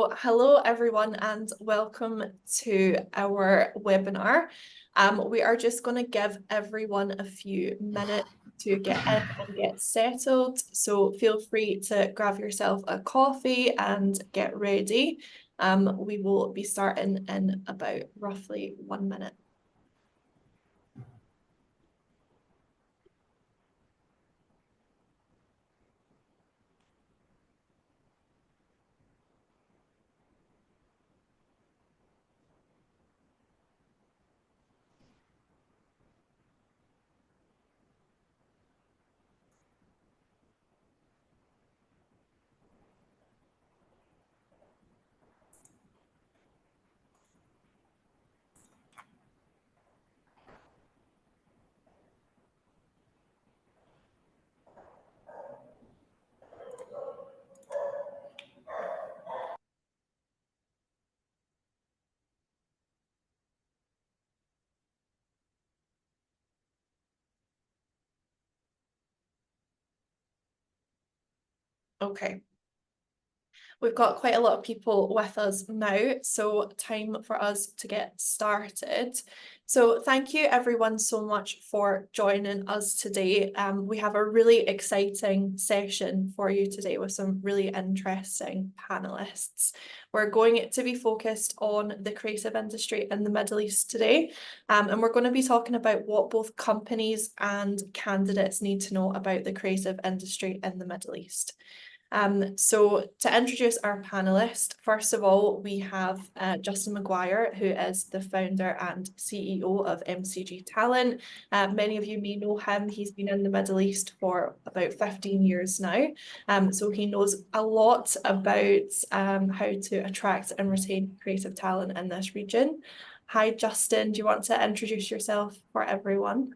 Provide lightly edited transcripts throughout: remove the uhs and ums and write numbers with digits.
Hello everyone and welcome to our webinar. We are just going to give everyone a few minutes to get in and get settled. So feel free to grab yourself a coffee and get ready. We will be starting in about roughly 1 minute. Okay. We've got quite a lot of people with us now, so time for us to get started. So thank you everyone so much for joining us today. We have a really exciting session for you today with some really interesting panelists. We're going to be focused on the creative industry in the Middle East today, and we're going to be talking about what both companies and candidates need to know about the creative industry in the Middle East. So to introduce our panelist, first of all, we have Justin McGuire, who is the founder and CEO of MCG Talent. Many of you may know him. He's been in the Middle East for about 15 years now. So he knows a lot about how to attract and retain creative talent in this region. Hi, Justin. Do you want to introduce yourself for everyone?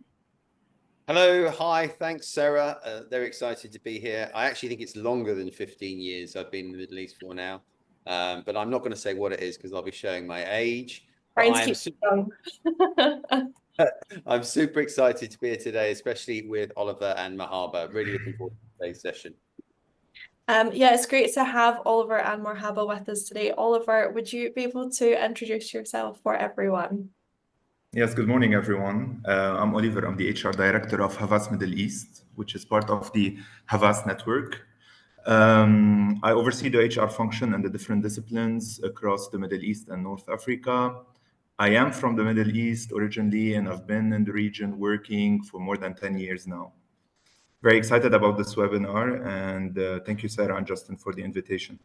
Hello, hi, thanks, Sarah. Very excited to be here. I actually think it's longer than 15 years I've been in the Middle East for now, but I'm not going to say what it is because I'll be showing my age. But I'm super excited to be here today, especially with Oliver and Marhaba. Really looking forward to today's session. Yeah, it's great to have Oliver and Marhaba with us today. Oliver, would you be able to introduce yourself for everyone? Yes, good morning, everyone. I'm Oliver. I'm the HR director of Havas Middle East, which is part of the Havas network. I oversee the HR function and the different disciplines across the Middle East and North Africa. I am from the Middle East originally, and I've been in the region working for more than 10 years now. Very excited about this webinar, and thank you, Sarah and Justin, for the invitation.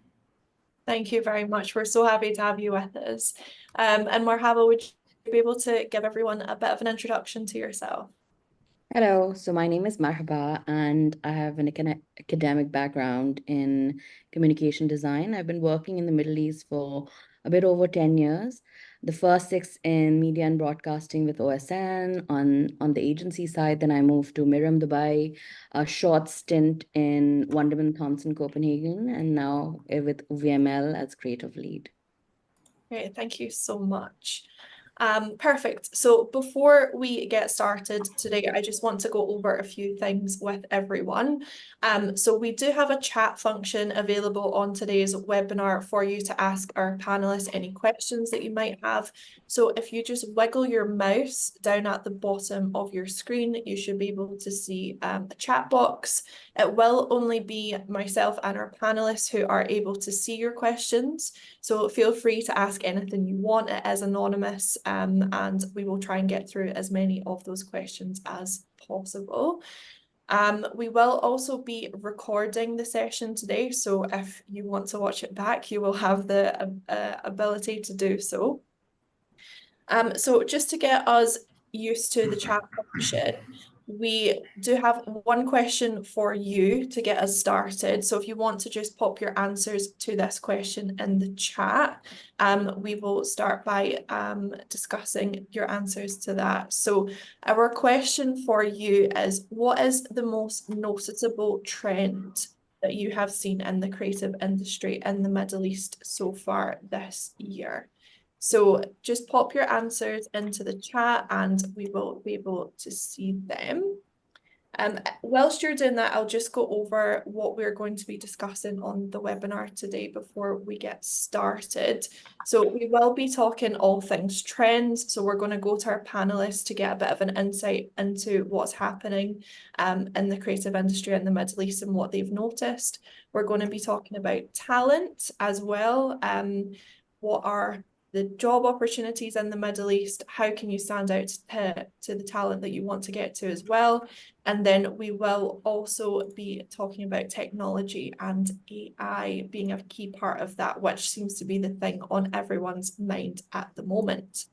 Thank you very much. We're so happy to have you with us. And Marhaba, would you be able to give everyone a bit of an introduction to yourself? Hello, so my name is Marhaba, and I have an academic background in communication design. I've been working in the Middle East for a bit over 10 years. The first 6 in media and broadcasting with OSN on the agency side. Then I moved to Miriam, Dubai, a short stint in Wunderman Thompson, Copenhagen, and now with VML as creative lead. Great, thank you so much. Perfect. So before we get started today, I just want to go over a few things with everyone. So we do have a chat function available on today's webinar for you to ask our panelists any questions that you might have. So if you just wiggle your mouse down at the bottom of your screen, you should be able to see a chat box. It will only be myself and our panelists who are able to see your questions. So feel free to ask anything you want. It is anonymous, and we will try and get through as many of those questions as possible. We will also be recording the session today, so if you want to watch it back, you will have the ability to do so. So just to get us used to the chat function, we do have one question for you to get us started. So if you want to just pop your answers to this question in the chat, we will start by discussing your answers to that. So our question for you is, what is the most noticeable trend that you have seen in the creative industry in the Middle East so far this year? So just pop your answers into the chat and we will be able to see them. Whilst you're doing that, I'll just go over what we're going to be discussing on the webinar today before we get started. So we will be talking all things trends. So we're going to go to our panelists to get a bit of an insight into what's happening in the creative industry in the Middle East and what they've noticed. We're going to be talking about talent as well. What are the job opportunities in the Middle East? How can you stand out to the talent that you want to get to as well? And then we will also be talking about technology and AI being a key part of that, which seems to be the thing on everyone's mind at the moment.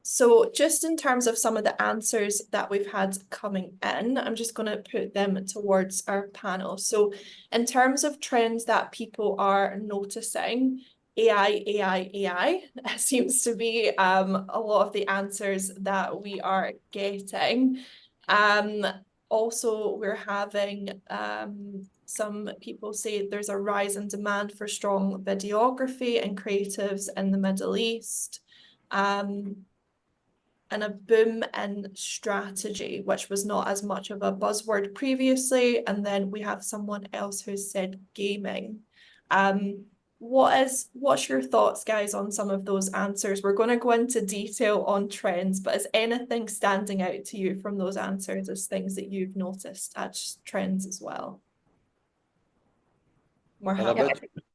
So just in terms of some of the answers that we've had coming in, I'm just going to put them towards our panel. So in terms of trends that people are noticing, AI seems to be a lot of the answers that we are getting. Also, we're having some people say there's a rise in demand for strong videography and creatives in the Middle East. And a boom in strategy, which was not as much of a buzzword previously. And then we have someone else who said gaming. What's your thoughts, guys, on some of those answers? We're going to go into detail on trends, but is anything standing out to you from those answers as things that you've noticed as trends as well?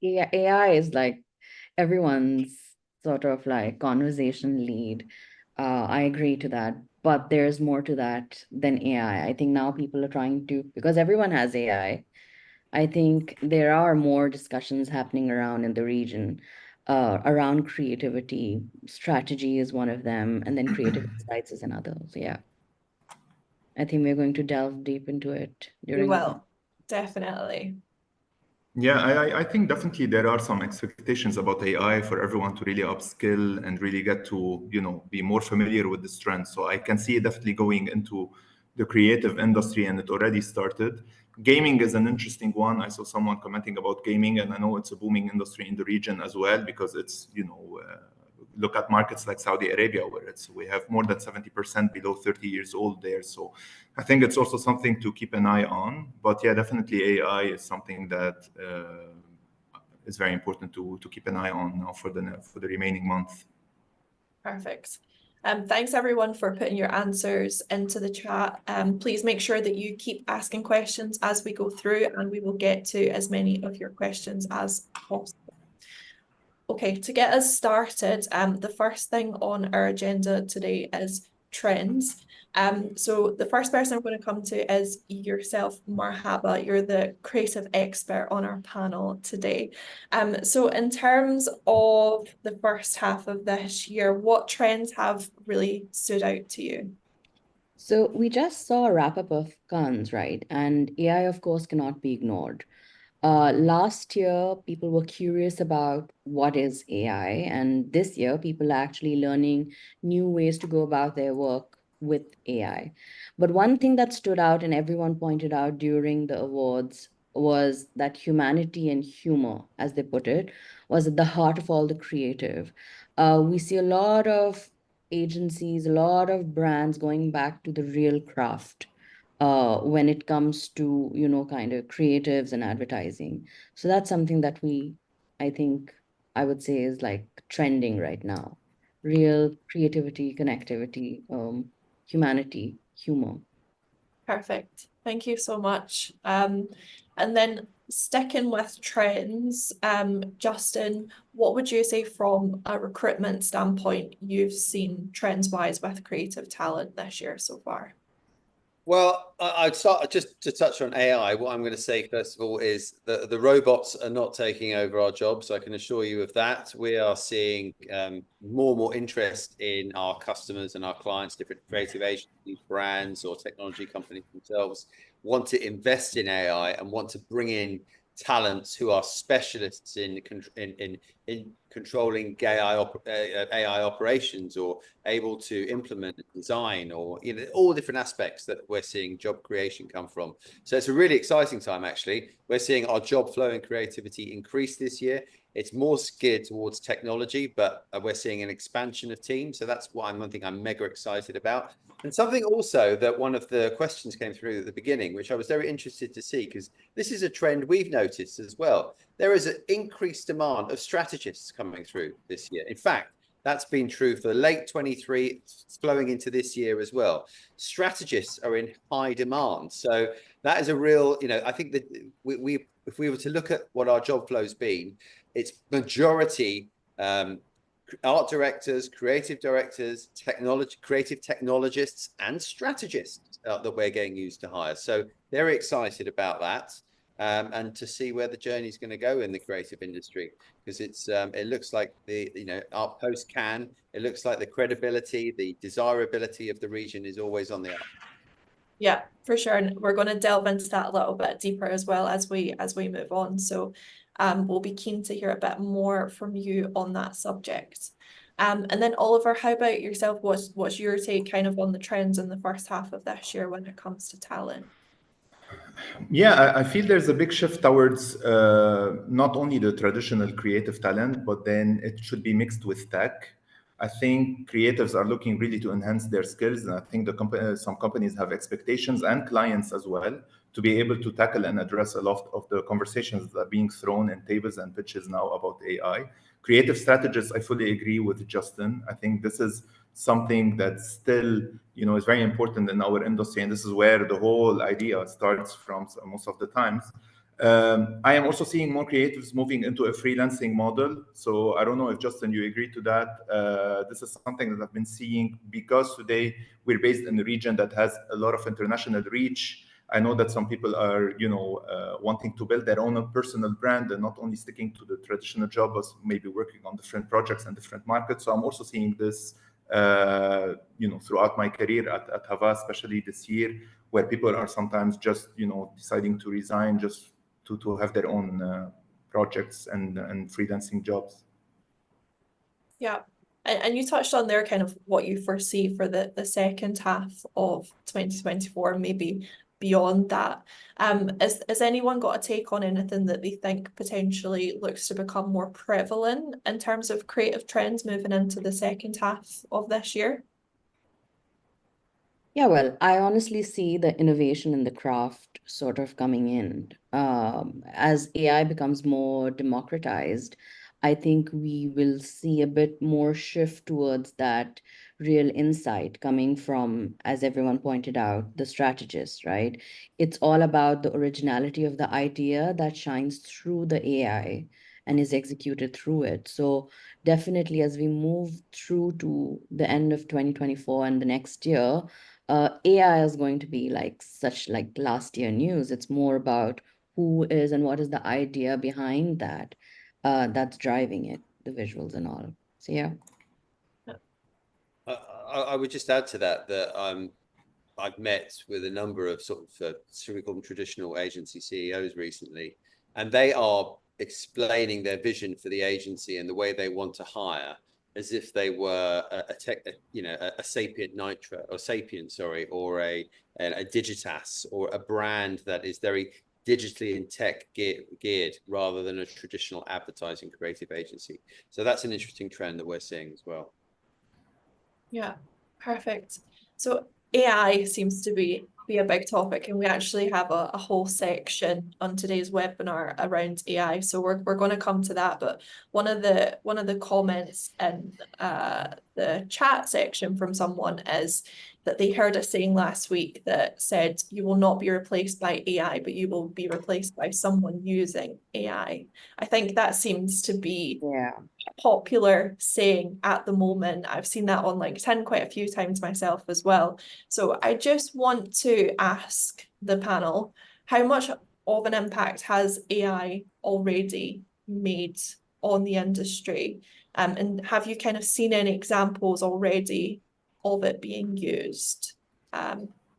Yeah, AI is like everyone's sort of like conversation lead. I agree to that, but there's more to that than AI. I think now people are trying to, because everyone has AI, I think there are more discussions happening around in the region around creativity. Strategy is one of them, and then creative insights is another. So yeah, I think we're going to delve deep into it during the Well, definitely. Yeah, I think definitely there are some expectations about AI for everyone to really upskill and really get to, be more familiar with this trend. So I can see it definitely going into the creative industry, and it already started. Gaming is an interesting one. I saw someone commenting about gaming, and I know it's a booming industry in the region as well, because it's, look at markets like Saudi Arabia, where we have more than 70% below 30 years old there. So I think it's also something to keep an eye on. But yeah, definitely AI is something that is very important to keep an eye on now for the remaining month. Perfect. Thanks everyone for putting your answers into the chat. Please make sure that you keep asking questions as we go through, and we will get to as many of your questions as possible. Okay, to get us started, the first thing on our agenda today is trends. So the first person I'm going to come to is yourself, Marhaba. You're the creative expert on our panel today. So in terms of the first half of this year, what trends have really stood out to you? So we just saw a wrap-up of Cannes, right? And AI, of course, cannot be ignored. Last year, people were curious about what is AI, and this year, people are actually learning new ways to go about their work with AI. But one thing that stood out and everyone pointed out during the awards was that humanity and humor, as they put it, was at the heart of all the creative. We see a lot of agencies, a lot of brands going back to the real craft when it comes to, kind of creatives and advertising. So that's something that I think I would say is like trending right now. Real creativity, connectivity, humanity, humor. Perfect. Thank you so much. And then sticking with trends, Justin, what would you say from a recruitment standpoint you've seen trends-wise with creative talent this year so far? Well, I'd start just to touch on AI. What I'm going to say, first of all, is that the robots are not taking over our jobs. I can assure you of that. We are seeing more and more interest in our customers and our clients, different creative agencies, brands, or technology companies themselves want to invest in AI and want to bring in talents who are specialists in controlling AI operations, or able to implement design, or all different aspects that we're seeing job creation come from. So it's a really exciting time, actually. We're seeing our job flow and creativity increase this year. It's more geared towards technology, but we're seeing an expansion of teams. So that's one thing I'm mega excited about. And something also that one of the questions came through at the beginning, which I was very interested to see, because this is a trend we've noticed as well. There is an increased demand of strategists coming through this year. In fact, that's been true for late 23, flowing into this year as well. Strategists are in high demand. So that is a real, I think that if we were to look at what our job flow's been, it's majority art directors, creative directors, creative technologists, and strategists that we're getting used to hire. So very excited about that, and to see where the journey is going to go in the creative industry, because it looks like our post Cannes, it looks like the credibility, the desirability of the region is always on the up. Yeah, for sure. And we're going to delve into that a little bit deeper as well as we move on. So we'll be keen to hear a bit more from you on that subject. And then Oliver, how about yourself? What's your take kind of on the trends in the first half of this year when it comes to talent? Yeah, I feel there's a big shift towards not only the traditional creative talent, but then it should be mixed with tech. I think creatives are looking really to enhance their skills, and I think some companies have expectations and clients as well to be able to tackle and address a lot of the conversations that are being thrown in tables and pitches now about AI. Creative strategists, I fully agree with Justin. I think this is something that still, is very important in our industry, and this is where the whole idea starts from most of the times. I am also seeing more creatives moving into a freelancing model. So I don't know if Justin, you agree to that. This is something that I've been seeing because today we're based in a region that has a lot of international reach. I know that some people are, wanting to build their own personal brand and not only sticking to the traditional job, but maybe working on different projects and different markets. So I'm also seeing this, throughout my career at Havas, especially this year, where people are sometimes just, deciding to resign just to have their own projects and freelancing jobs. Yeah. And you touched on there kind of what you foresee for the second half of 2024, maybe beyond that. Has anyone got a take on anything that they think potentially looks to become more prevalent in terms of creative trends moving into the second half of this year? Yeah, well, I honestly see the innovation in the craft sort of coming in. As AI becomes more democratized, I think we will see a bit more shift towards that real insight coming from, as everyone pointed out, the strategist, right? It's all about the originality of the idea that shines through the AI and is executed through it. So definitely as we move through to the end of 2024 and the next year, AI is going to be like last year news. It's more about who is and what is the idea behind that that's driving it, the visuals and all. So yeah. I would just add to that I've met with a number of sort of we call them traditional agency CEOs recently, and they are explaining their vision for the agency and the way they want to hire as if they were a Sapient Nitro or Sapient, sorry, or a Digitas or a brand that is very digitally and tech geared rather than a traditional advertising creative agency. So that's an interesting trend that we're seeing as well. Yeah, perfect. So AI seems to be a big topic, and we actually have a whole section on today's webinar around AI. So we're going to come to that. But one of the comments in the chat section from someone is that they heard a saying last week that said, "You will not be replaced by AI, but you will be replaced by someone using AI." I think that seems to be a popular saying at the moment. I've seen that on LinkedIn quite a few times myself as well. So I just want to ask the panel, how much of an impact has AI already made on the industry? And have you kind of seen any examples already of it being used?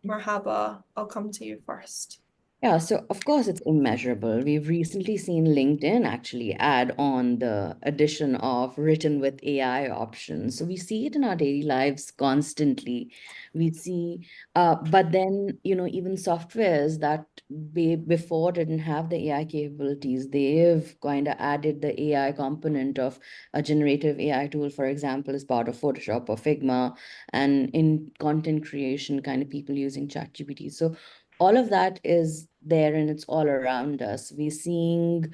Marhaba, I'll come to you first. Yeah, so of course it's immeasurable. We've recently seen LinkedIn actually add on the addition of written with AI options. So we see it in our daily lives constantly. We see, but then, even softwares that before didn't have the AI capabilities, they've kind of added the AI component of a generative AI tool, for example, as part of Photoshop or Figma, and in content creation, kind of people using ChatGPT. So all of that is there and it's all around us. We're seeing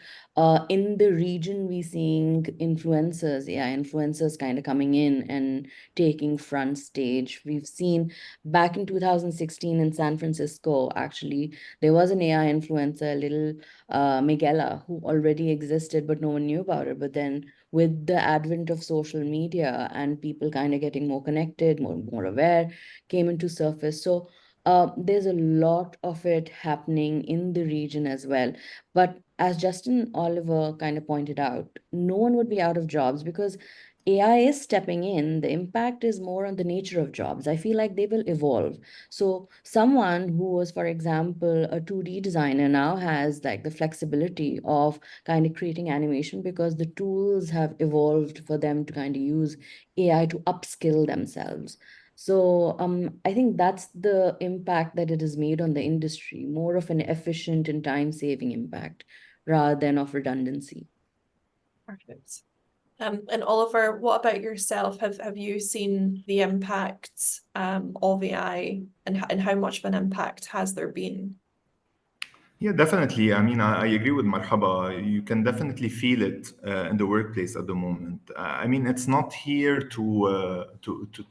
in the region, we're seeing influencers, AI influencers kind of coming in and taking front stage. We've seen back in 2016 in San Francisco, actually, there was an AI influencer, little Miguela, who already existed, but no one knew about it. But then with the advent of social media and people kind of getting more connected, more aware, came into surface. So there's a lot of it happening in the region as well. But as Justin Oliver kind of pointed out, no one would be out of jobs because AI is stepping in. The impact is more on the nature of jobs. I feel like they will evolve. So someone who was, for example, a 2D designer now has like the flexibility of kind of creating animation because the tools have evolved for them to kind of use AI to upskill themselves. So I think that's the impact that it has made on the industry, more of an efficient and time-saving impact rather than of redundancy. Perfect. And Oliver, what about yourself? Have you seen the impact of AI, and how much of an impact has there been? Yeah, definitely. I mean, I agree with Marhaba. You can definitely feel it in the workplace at the moment. I mean, it's not here to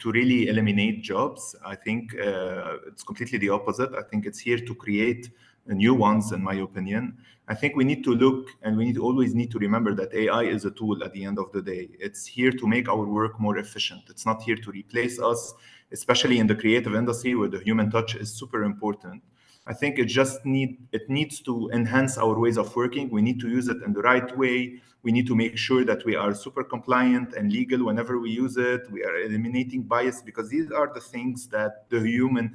really eliminate jobs. I think it's completely the opposite. I think it's here to create new ones, in my opinion. I think we need to look and we always need to remember that AI is a tool at the end of the day. It's here to make our work more efficient. It's not here to replace us, especially in the creative industry where the human touch is super important. I think it needs to enhance our ways of working. We need to use it in the right way. We need to make sure that we are super compliant and legal whenever we use it. We are eliminating bias because these are the things that the human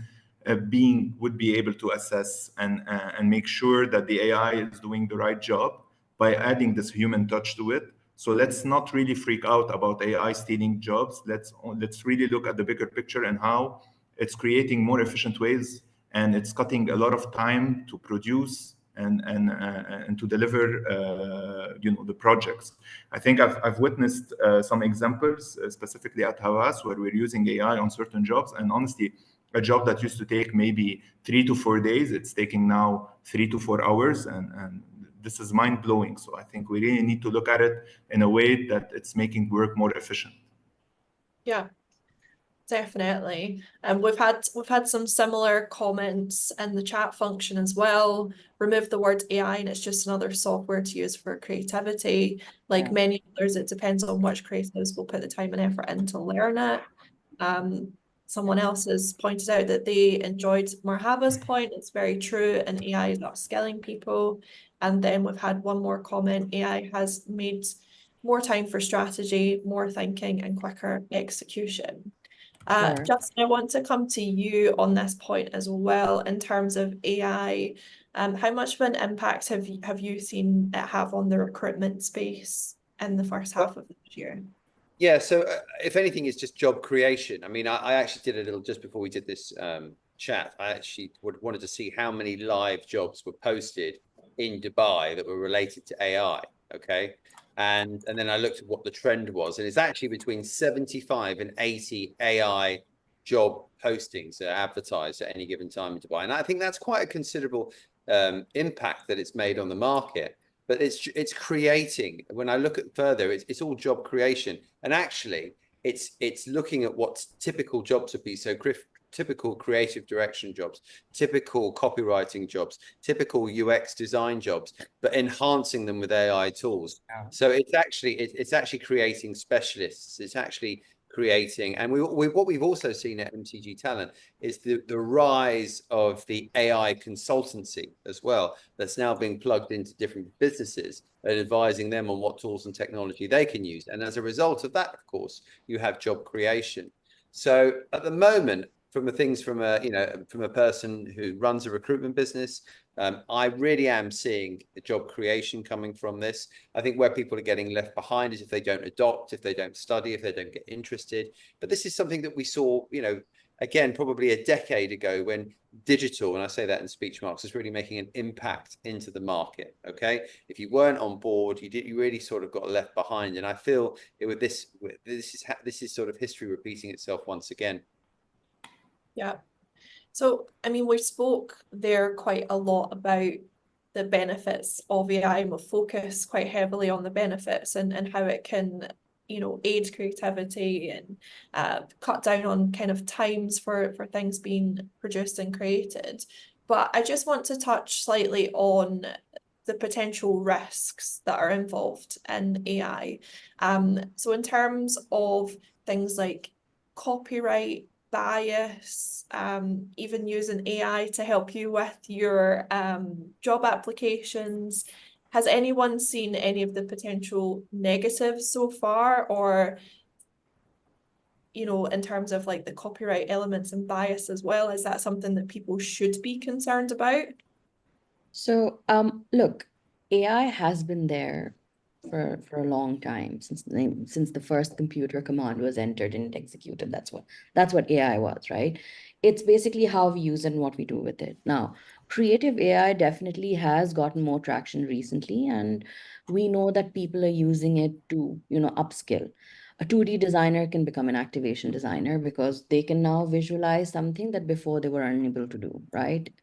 being would be able to assess and make sure that the AI is doing the right job by adding this human touch to it. So let's not really freak out about AI stealing jobs. Let's really look at the bigger picture and how it's creating more efficient ways, and it's cutting a lot of time to produce and to deliver the projects. I think I've witnessed some examples specifically at Havas where we're using AI on certain jobs, and honestly a job that used to take maybe 3 to 4 days, it's taking now 3 to 4 hours, and this is mind-blowing. So I think we really need to look at it in a way that it's making work more efficient. Yeah. Definitely. And we've had some similar comments in the chat function as well. Remove the word AI and it's just another software to use for creativity. Like Yeah. many others, it depends on which creatives will put the time and effort in to learn it. Someone else has pointed out that they enjoyed Marhaba's point. It's very true, and AI is upskilling people. And then we've had one more comment. AI has made more time for strategy, more thinking, and quicker execution. Sure. Justin, I want to come to you on this point as well in terms of AI. How much of an impact have you seen it have on the recruitment space in the first half of this year? Yeah, so if anything, it's just job creation. I mean, I actually did a little just before we did this chat. I actually wanted to see how many live jobs were posted in Dubai that were related to AI. Okay. And then I looked at what the trend was, and it's actually between 75 and 80 AI job postings that are advertised at any given time in Dubai. And I think that's quite a considerable impact that it's made on the market. But it's creating. When I look at further, it's all job creation, and actually, it's looking at what typical jobs would be. So typical creative direction jobs, typical copywriting jobs, typical UX design jobs, but enhancing them with AI tools. Yeah. So it's actually creating specialists. It's actually creating, and what we've also seen at MCG Talent is the rise of the AI consultancy as well, that's now being plugged into different businesses and advising them on what tools and technology they can use. And as a result of that, of course, you have job creation. So at the moment, from the things from a, you know, from a person who runs a recruitment business, I really am seeing the job creation coming from this. I think where people are getting left behind is if they don't adopt, if they don't study, if they don't get interested. But this is something that we saw, you know, again, probably a decade ago when digital, and I say that in speech marks, is really making an impact into the market. Okay, if you weren't on board, you really sort of got left behind. And I feel this is sort of history repeating itself once again. Yeah. So, I mean, we spoke there quite a lot about the benefits of AI, and we'll focus quite heavily on the benefits and how it can, you know, aid creativity and cut down on kind of times for things being produced and created. But I just want to touch slightly on the potential risks that are involved in AI. So in terms of things like copyright, bias, even using AI to help you with your job applications. Has anyone seen any of the potential negatives so far, or, you know, in terms of like the copyright elements and bias as well? Is that something that people should be concerned about? So, look, AI has been there for a long time, since the first computer command was entered and executed. That's what AI was, right? It's basically how we use it and what we do with it. Now, creative AI definitely has gotten more traction recently, and we know that people are using it to, you know, upskill. A 2D designer can become an activation designer because they can now visualize something that before they were unable to do, right?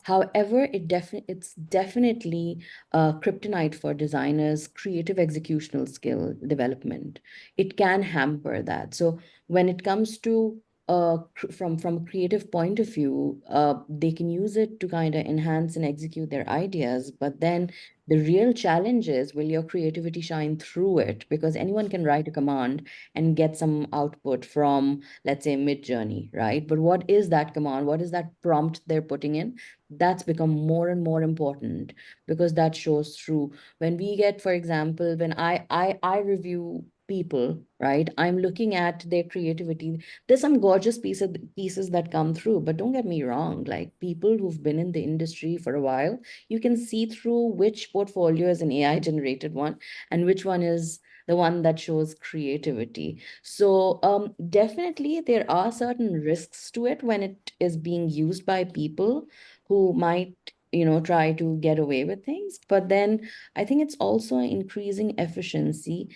However, it's definitely kryptonite for designers' creative executional skill development. It can hamper that. So when it comes to from a creative point of view, they can use it to kind of enhance and execute their ideas. But then the real challenge is, will your creativity shine through it? Because anyone can write a command and get some output from, let's say, Midjourney, right? But what is that command? What is that prompt they're putting in? That's become more and more important, because that shows through. When we get, for example, when I review people, right, I'm looking at their creativity. There's some gorgeous pieces that come through, but don't get me wrong, like people who've been in the industry for a while, you can see through which portfolio is an AI generated one and which one is the one that shows creativity. So definitely there are certain risks to it when it is being used by people who might, you know, try to get away with things. But then I think it's also increasing efficiency.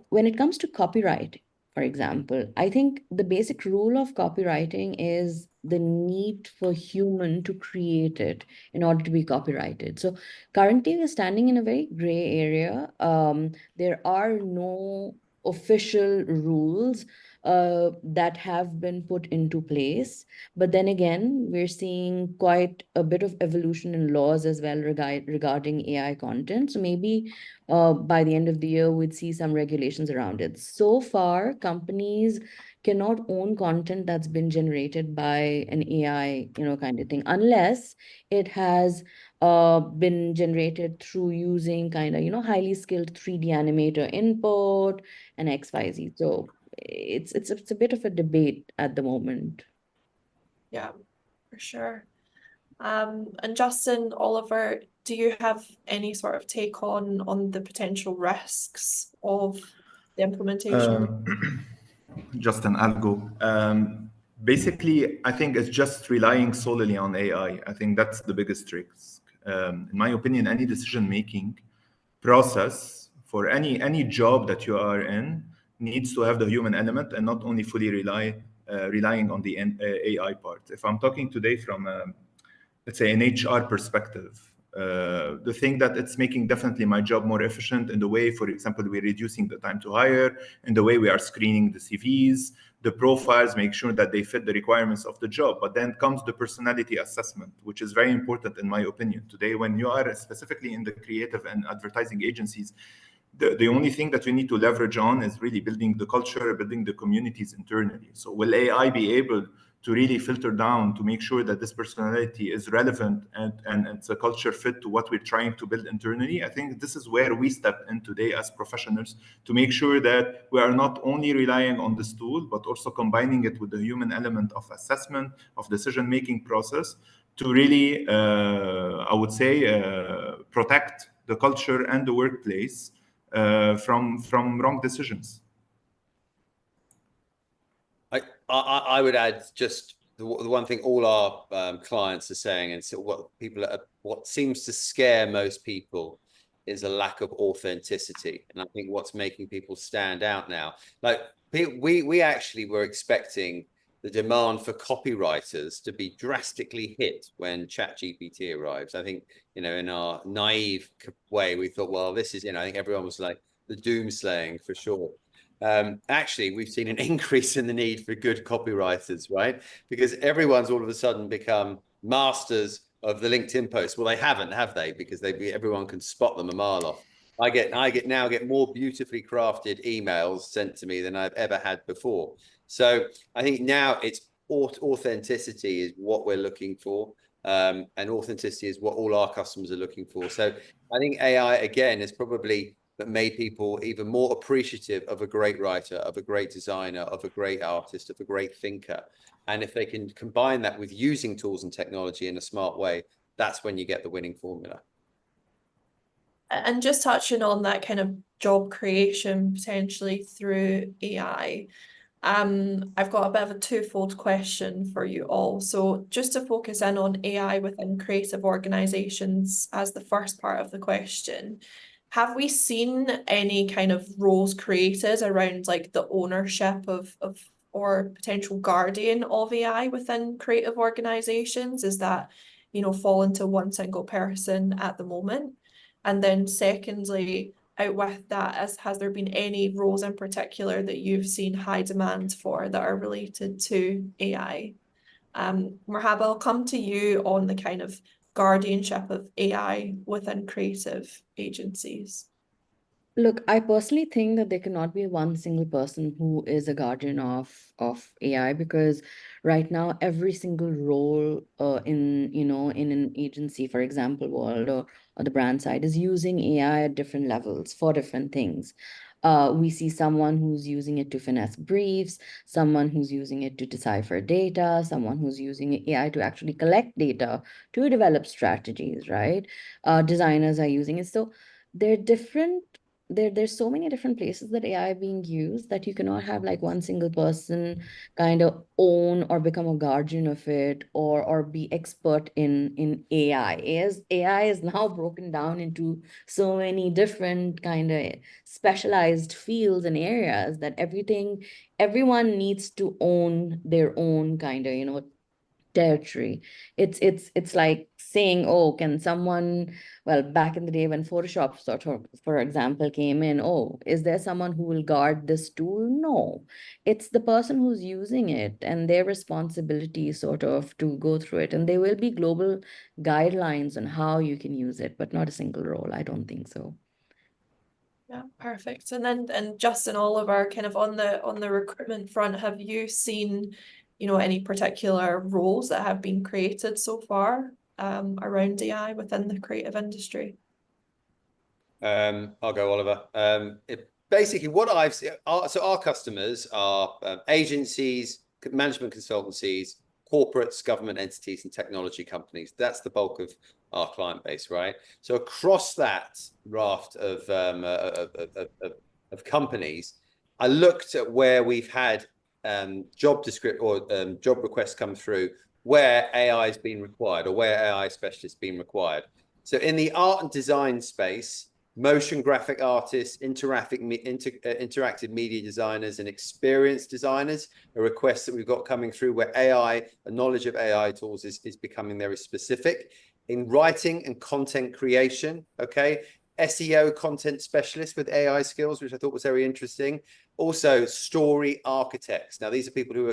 When it comes to copyright, for example, I think the basic rule of copywriting is the need for human to create it in order to be copyrighted. So currently we're standing in a very gray area. There are no official rules that have been put into place. But then again, we're seeing quite a bit of evolution in laws as well regarding AI content. So maybe by the end of the year, we'd see some regulations around it. So far, companies cannot own content that's been generated by an AI, you know, kind of thing, unless it has been generated through using kind of, you know, highly skilled 3D animator input and XYZ. So it's a bit of a debate at the moment. Yeah, for sure. And Justin, Oliver, do you have any sort of take on the potential risks of the implementation? Justin, I'll go. Basically, I think it's just relying solely on AI. I think that's the biggest risk. In my opinion, any decision-making process for any job that you are in needs to have the human element and not only fully relying on the AI part. If I'm talking today from, let's say, an HR perspective, the thing that it's making definitely my job more efficient in the way, for example, we're reducing the time to hire, in the way we are screening the CVs, the profiles, make sure that they fit the requirements of the job. But then comes the personality assessment, which is very important in my opinion. Today, when you are specifically in the creative and advertising agencies, the only thing that we need to leverage on is really building the culture, building the communities internally. So will AI be able to really filter down to make sure that this personality is relevant and it's a culture fit to what we're trying to build internally. I think this is where we step in today as professionals to make sure that we are not only relying on this tool, but also combining it with the human element of assessment, of decision-making process to really, I would say, protect the culture and the workplace from wrong decisions. I would add just the one thing all our clients are saying, and so what seems to scare most people is a lack of authenticity. And I think what's making people stand out now, like we actually were expecting the demand for copywriters to be drastically hit when ChatGPT arrives. I think, in our naive way, we thought, well, this is, I think everyone was like the doomslaying for sure. Actually, we've seen an increase in the need for good copywriters, right? Because everyone's all of a sudden become masters of the LinkedIn post. Well, they haven't, have they? Because everyone can spot them a mile off. I get more beautifully crafted emails sent to me than I've ever had before. So I think now it's authenticity is what we're looking for. And authenticity is what all our customers are looking for. So I think AI, again, is probably that made people even more appreciative of a great writer, of a great designer, of a great artist, of a great thinker. And if they can combine that with using tools and technology in a smart way, that's when you get the winning formula. And just touching on that kind of job creation potentially through AI, I've got a bit of a twofold question for you all. So just to focus in on AI within creative organizations as the first part of the question, have we seen any kind of roles created around like the ownership of or potential guardian of AI within creative organizations? Is that, fallen to one single person at the moment? And then secondly, out with that, has there been any roles in particular that you've seen high demand for that are related to AI? Marhaba, I'll come to you on the kind of guardianship of AI within creative agencies. Look, I personally think that there cannot be one single person who is a guardian of AI, because right now every single role in an agency, for example, world or the brand side, is using AI at different levels for different things. We see someone who's using it to finesse briefs, someone who's using it to decipher data, someone who's using AI to actually collect data to develop strategies, right? Designers are using it. So they're different. There's so many different places that AI being used that you cannot have like one single person kind of own or become a guardian of it or be expert in AI. AI is now broken down into so many different kind of specialized fields and areas that everyone needs to own their own kind of territory. It's like saying, oh, can someone, well, back in the day when Photoshop sort of, for example, came in, oh, is there someone who will guard this tool? No, it's the person who's using it and their responsibility sort of to go through it. And there will be global guidelines on how you can use it, but not a single role. I don't think so. Yeah, perfect. And Justin, Oliver, kind of on the recruitment front, have you seen any particular roles that have been created so far around AI within the creative industry? I'll go, Oliver. Basically, what I've seen, so our customers are agencies, management consultancies, corporates, government entities, and technology companies. That's the bulk of our client base, right? So across that raft of companies, I looked at where we've had job requests come through where AI has been required or where AI specialists been required. So in the art and design space, motion graphic artists, interactive media designers, and experienced designers are requests that we've got coming through where AI, a knowledge of AI tools is becoming very specific. In writing and content creation, okay, SEO content specialists with AI skills, which I thought was very interesting. Also, story architects. Now, these are people who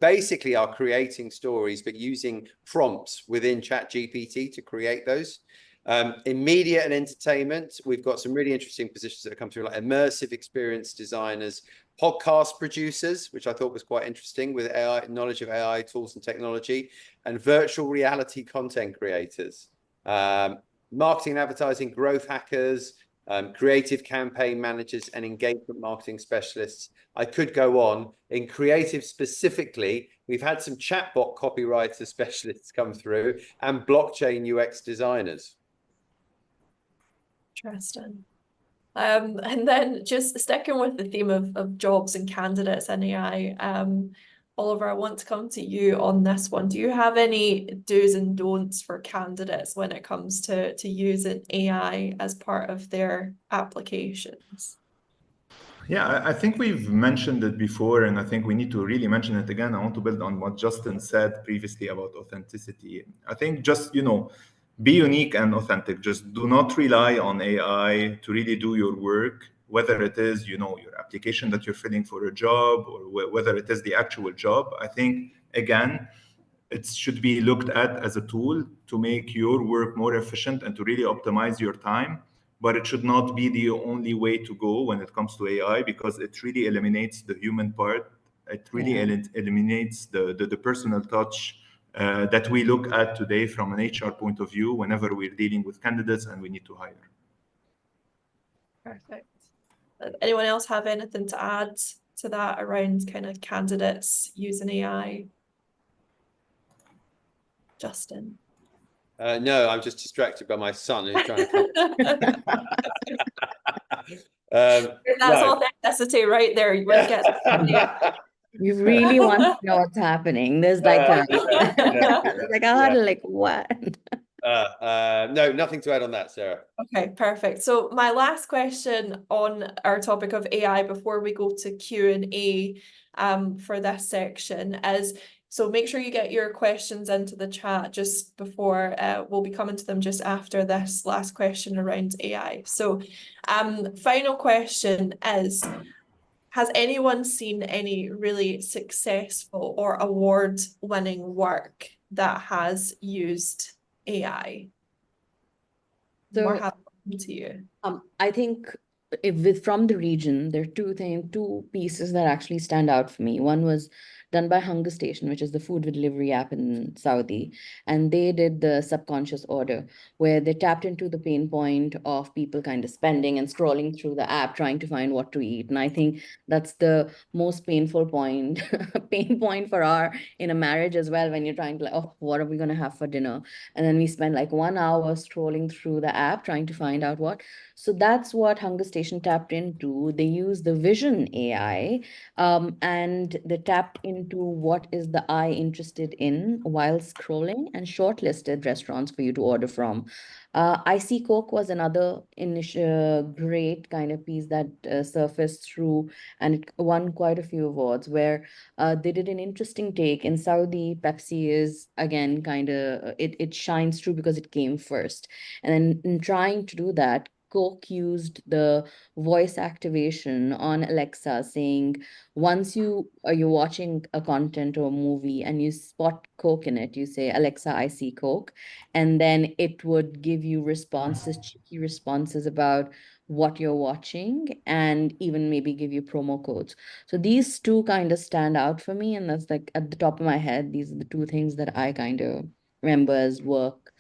basically are creating stories, but using prompts within ChatGPT to create those. In media and entertainment, we've got some really interesting positions that have come through, like immersive experience designers, podcast producers, which I thought was quite interesting with AI, knowledge of AI tools and technology, and virtual reality content creators, marketing and advertising growth hackers, creative campaign managers, and engagement marketing specialists. I could go on. In creative specifically, we've had some chatbot copywriter specialists come through and blockchain UX designers. Interesting. And then just sticking with the theme of jobs and candidates in AI, Oliver, I want to come to you on this one. Do you have any do's and don'ts for candidates when it comes to using AI as part of their applications? Yeah, I think we've mentioned it before, and I think we need to really mention it again. I want to build on what Justin said previously about authenticity. I think just, be unique and authentic. Just do not rely on AI to really do your work, whether it is, your application that you're filling for a job or whether it is the actual job. I think, again, it should be looked at as a tool to make your work more efficient and to really optimize your time. But it should not be the only way to go when it comes to AI, because it really eliminates the human part. It really eliminates the personal touch that we look at today from an HR point of view whenever we're dealing with candidates and we need to hire. Perfect. Anyone else have anything to add to that around kind of candidates using AI? Justin? No, I'm just distracted by my son who's trying to come. That's authenticity right there. You want to get You really want to know what's happening. There's like what? No, nothing to add on that, Sarah. Okay, perfect. So my last question on our topic of AI before we go to Q&A for this section is, so make sure you get your questions into the chat just before, we'll be coming to them just after this last question around AI. So final question is, has anyone seen any really successful or award-winning work that has used AI? So, Marhaba to you. I think from the region, there are two pieces that actually stand out for me. One was done by Hunger Station, which is the food delivery app in Saudi. And they did the subconscious order, where they tapped into the pain point of people kind of spending and scrolling through the app, trying to find what to eat. And I think that's the most painful pain point in a marriage as well, when you're trying to oh, what are we going to have for dinner? And then we spend like 1 hour scrolling through the app, trying to find out what. So that's what Hunger Station tapped into. They use the Vision AI, and they tapped into what is the eye interested in while scrolling and shortlisted restaurants for you to order from. I See Coke was another great kind of piece that surfaced through, and it won quite a few awards, where they did an interesting take. In Saudi, Pepsi is, again, kind of, it shines through because it came first. And then in trying to do that, Coke used the voice activation on Alexa, saying, once you're watching a content or a movie and you spot Coke in it, you say, Alexa, I see Coke. And then it would give you cheeky responses about what you're watching, and even maybe give you promo codes. So these two kind of stand out for me. And that's like at the top of my head, these are the two things that I kind of remember as work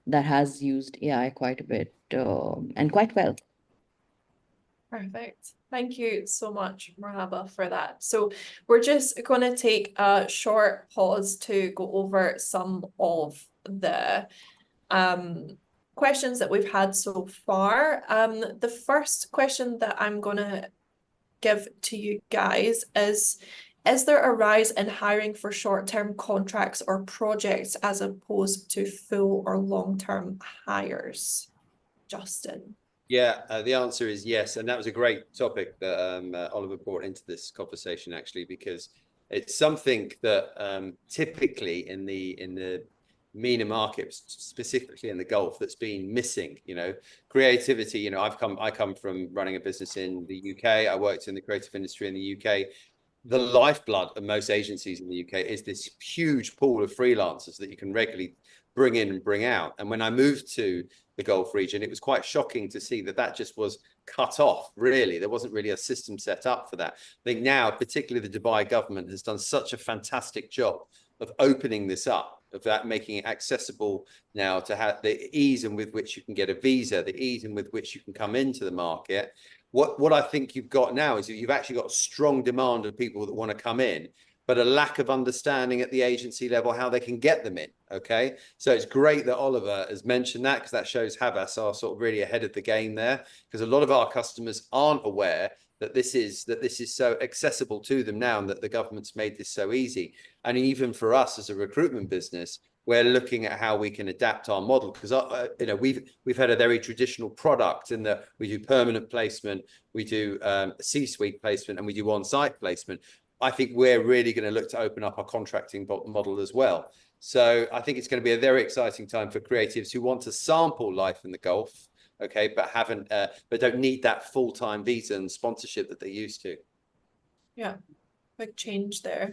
that has used AI quite a bit, and quite well. Perfect. Thank you so much, Marhaba, for that. So we're just going to take a short pause to go over some of the questions that we've had so far. The first question that I'm going to give to you guys is there a rise in hiring for short-term contracts or projects as opposed to full or long-term hires? Justin? Yeah, the answer is yes. And that was a great topic that Oliver brought into this conversation, actually, because it's something that typically in the MENA markets, specifically in the Gulf, that's been missing. Creativity. I come from running a business in the UK. I worked in the creative industry in the UK. The lifeblood of most agencies in the UK is this huge pool of freelancers that you can regularly bring in and bring out. And when I moved to the Gulf region. It was quite shocking to see that that just was cut off, really. There wasn't really a system set up for that. I think now, particularly the Dubai government has done such a fantastic job of opening this up, of that making it accessible now to have the ease and with which you can get a visa, the ease and with which you can come into the market. What I think you've got now is you've actually got a strong demand of people that want to come in, but a lack of understanding at the agency level how they can get them in. Okay, so it's great that Oliver has mentioned that, because that shows Havas are sort of really ahead of the game there, because a lot of our customers aren't aware that this is so accessible to them now, and that the government's made this so easy. And even for us as a recruitment business, we're looking at how we can adapt our model, because you know, we've had a very traditional product in that we do permanent placement, we do C-suite placement, and we do on-site placement. I think we're really going to look to open up our contracting model as well. So I think it's going to be a very exciting time for creatives who want to sample life in the Gulf, okay, but don't need that full-time visa and sponsorship that they used to. Yeah, big change there.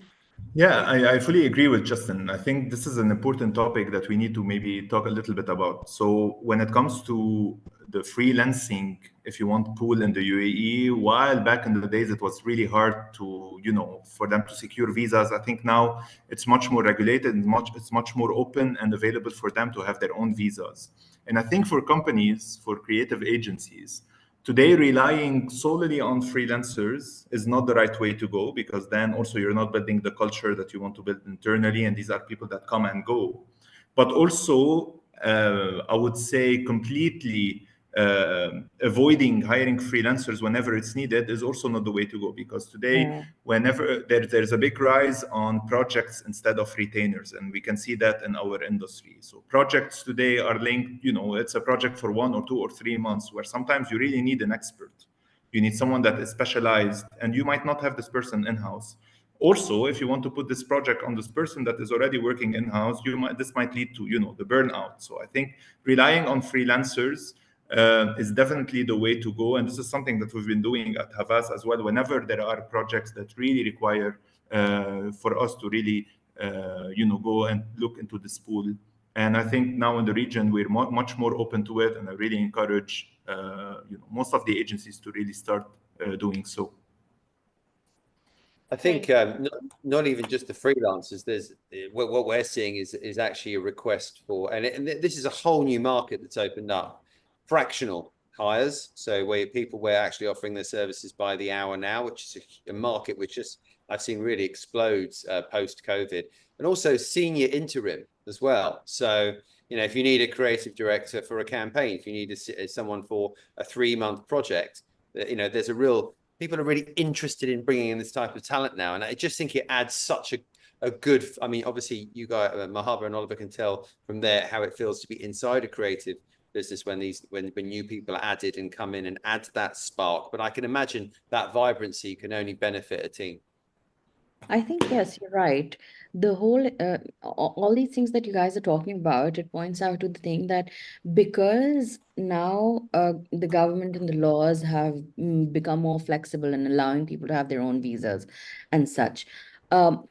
Yeah, I fully agree with Justin. I think this is an important topic that we need to maybe talk a little bit about. So when it comes to the freelancing, if you want pool in the UAE, while back in the days it was really hard to, you know, for them to secure visas, I think now it's much more regulated and it's much more open and available for them to have their own visas. And I think for companies, for creative agencies, today, relying solely on freelancers is not the right way to go, because then also you're not building the culture that you want to build internally, and these are people that come and go. But also, I would say completely avoiding hiring freelancers whenever it's needed is also not the way to go, because today, whenever there's a big rise on projects instead of retainers, and we can see that in our industry. So projects today are linked, you know, it's a project for 1 or 2 or 3 months, where sometimes you really need an expert. You need someone that is specialized, and you might not have this person in-house. Also, if you want to put this project on this person that is already working in-house, this might lead to, you know, the burnout. So I think relying on freelancers is definitely the way to go. And this is something that we've been doing at Havas as well. Whenever there are projects that really require for us to really, you know, go and look into this pool. And I think now in the region, we're much more open to it. And I really encourage, you know, most of the agencies to really start doing so. I think not even just the freelancers. There's what we're seeing is actually a request for, and this is a whole new market that's opened up. Fractional hires, so where people were actually offering their services by the hour now, which is a market which I've seen really explodes post-COVID, and also senior interim as well. So, you know, if you need a creative director for a campaign, if you need someone for a 3-month project, you know, people are really interested in bringing in this type of talent now, and I just think it adds such a good. I mean, obviously, you guys, Marhaba and Oliver, can tell from there how it feels to be inside a creative business when new people are added and come in and add that spark. But I can imagine that vibrancy can only benefit a team. I think, yes, you're right. The whole, all these things that you guys are talking about, it points out to the thing that because now the government and the laws have become more flexible and allowing people to have their own visas and such,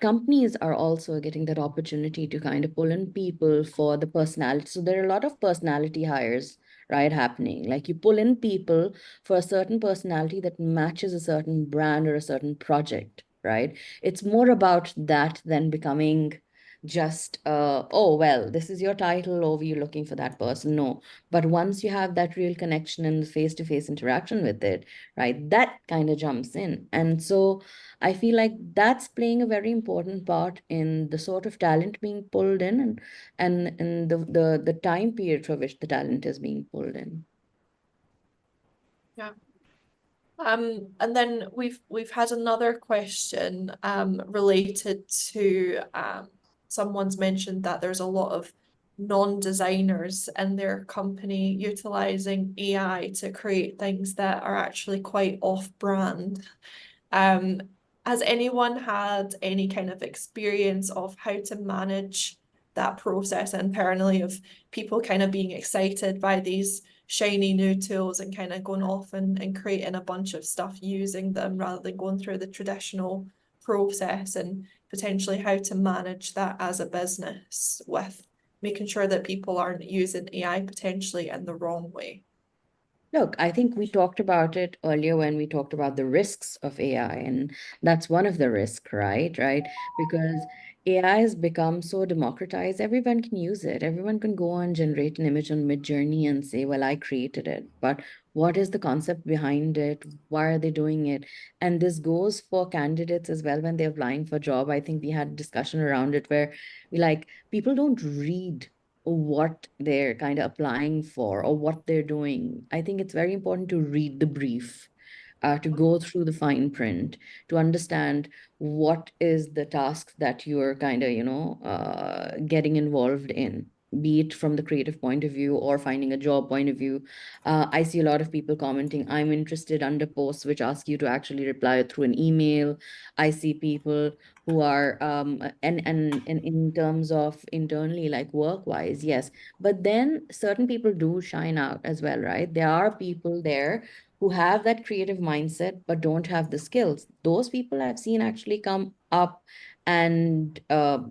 companies are also getting that opportunity to kind of pull in people for the personality. So there are a lot of personality hires, right, happening. Like you pull in people for a certain personality that matches a certain brand or a certain project, right? It's more about that than becoming just, oh, well, this is your title, or you're looking for that person. No, but once you have that real connection and face-to-face interaction with it, right, that kind of jumps in. And so I feel like that's playing a very important part in the sort of talent being pulled in and the time period for which the talent is being pulled in. Yeah. And then we've had another question related to someone's mentioned that there's a lot of non-designers in their company utilizing AI to create things that are actually quite off-brand. Has anyone had any kind of experience of how to manage that process internally, of people kind of being excited by these shiny new tools and kind of going off and creating a bunch of stuff using them rather than going through the traditional process, and potentially how to manage that as a business with making sure that people aren't using AI potentially in the wrong way? Look, I think we talked about it earlier when we talked about the risks of AI, and that's one of the risks, right? Right? Because AI has become so democratized, everyone can use it. Everyone can go and generate an image on Midjourney and say, well, I created it. But what is the concept behind it? Why are they doing it? And this goes for candidates as well when they're applying for a job. I think we had a discussion around it where we like people don't read what they're kind of applying for or what they're doing. I think it's very important to read the brief, to go through the fine print, to understand what is the task that you're kind of, getting involved in, be it from the creative point of view or finding a job point of view. I see a lot of people commenting, I'm interested under posts which ask you to actually reply through an email. I see people who are and in terms of internally like work wise, yes, but then certain people do shine out as well, right? There are people there who have that creative mindset but don't have the skills. Those people I've seen actually come up and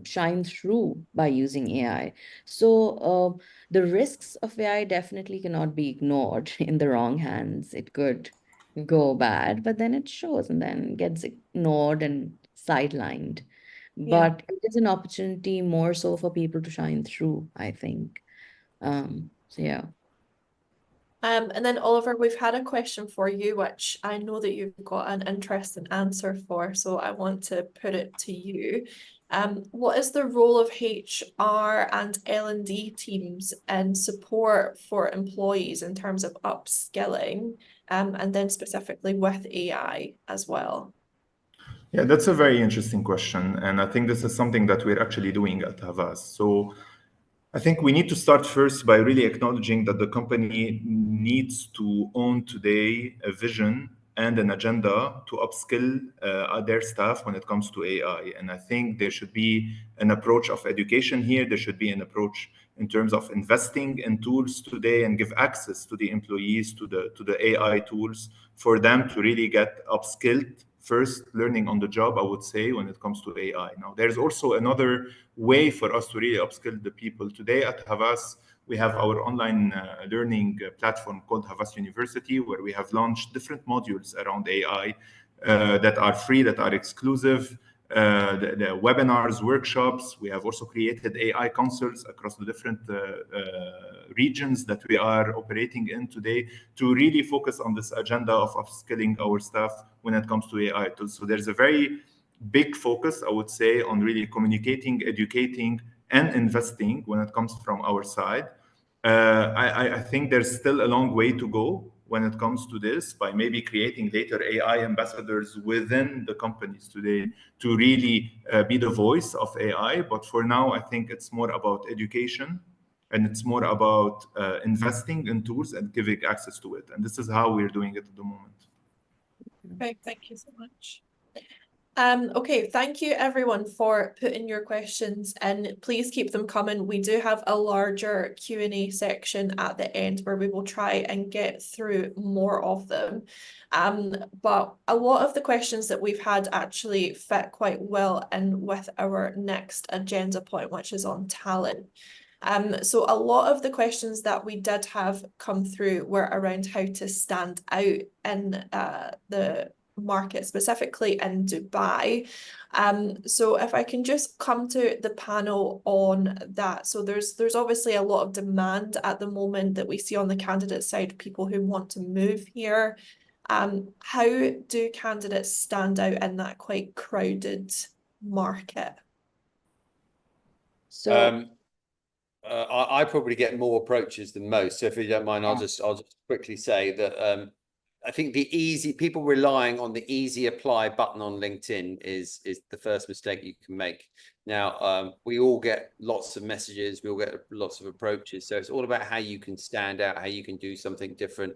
shine through by using AI. So the risks of AI definitely cannot be ignored. In the wrong hands it could go bad, but then it shows and then gets ignored and sidelined. Yeah. But it is an opportunity more so for people to shine through, I think. So yeah. And then Oliver, we've had a question for you, which I know that you've got an interesting answer for, so I want to put it to you. What is the role of HR and L&D teams in support for employees in terms of upskilling, and then specifically with AI as well? Yeah, that's a very interesting question. And I think this is something that we're actually doing at Havas. So I think we need to start first by really acknowledging that the company needs to own today a vision and an agenda to upskill their staff when it comes to AI. And I think there should be an approach of education here. There should be an approach in terms of investing in tools today and give access to the employees to the AI tools for them to really get upskilled first, learning on the job, I would say, when it comes to AI. Now, there's also another way for us to really upskill the people. Today at Havas, we have our online learning platform called Havas University, where we have launched different modules around AI that are free, that are exclusive. The webinars, workshops. We have also created AI consults across the different regions that we are operating in today to really focus on this agenda of upskilling our staff when it comes to AI tools. So there's a very big focus, I would say, on really communicating, educating, and investing when it comes from our side. I think there's still a long way to go when it comes to this by maybe creating later AI ambassadors within the companies today to really be the voice of AI. But for now, I think it's more about education and it's more about investing in tools and giving access to it. And this is how we're doing it at the moment. Okay, thank you so much. Okay, thank you everyone for putting your questions in. Please keep them coming. We do have a larger Q&A section at the end where we will try and get through more of them. But a lot of the questions that we've had actually fit quite well in with our next agenda point, which is on talent. So a lot of the questions that we did have come through were around how to stand out in the market, specifically in Dubai. So if I can just come to the panel on that. So there's obviously a lot of demand at the moment that we see on the candidate side, people who want to move here. How do candidates stand out in that quite crowded market? So I probably get more approaches than most. So if you don't mind, I'll just quickly say that I think people relying on the easy apply button on LinkedIn is the first mistake you can make. Now, we all get lots of messages, we all get lots of approaches. So it's all about how you can stand out, how you can do something different.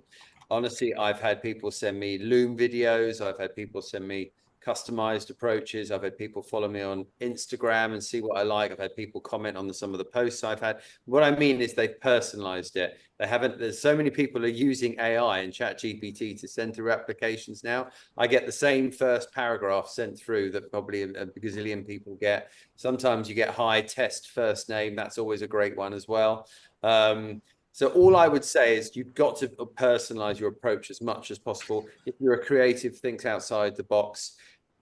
Honestly, I've had people send me Loom videos. I've had people send me customized approaches. I've had people follow me on Instagram and see what I like. I've had people comment on some of the posts I've had. What I mean is they've personalized it. They haven't, there's so many people are using AI and ChatGPT to send through applications now. I get the same first paragraph sent through that probably a gazillion people get. Sometimes you get hi, test first name. That's always a great one as well. So all I would say is you've got to personalize your approach as much as possible. If you're a creative, think outside the box.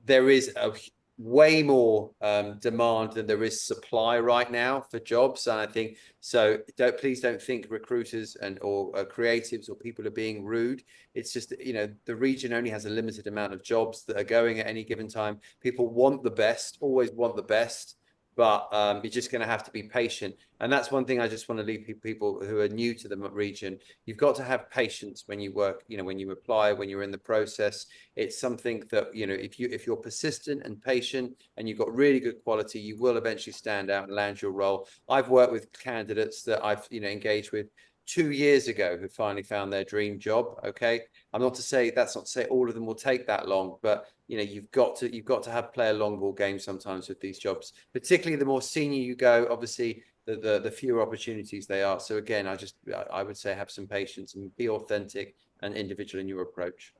There is a way more demand than there is supply right now for jobs, and I think so. Please don't think recruiters or creatives or people are being rude. It's just, you know, the region only has a limited amount of jobs that are going at any given time. People want the best, always want the best. But you're just going to have to be patient. And that's one thing I just want to leave people who are new to the region. You've got to have patience when you work, you know, when you apply, when you're in the process. It's something that, you know, if you're persistent and patient and you've got really good quality, you will eventually stand out and land your role. I've worked with candidates that I've, you know, engaged with 2 years ago who finally found their dream job. Okay. That's not to say all of them will take that long, but you know, you've got to play a long ball game sometimes with these jobs, particularly the more senior you go, obviously the fewer opportunities they are. So again, I would say have some patience and be authentic and individual in your approach.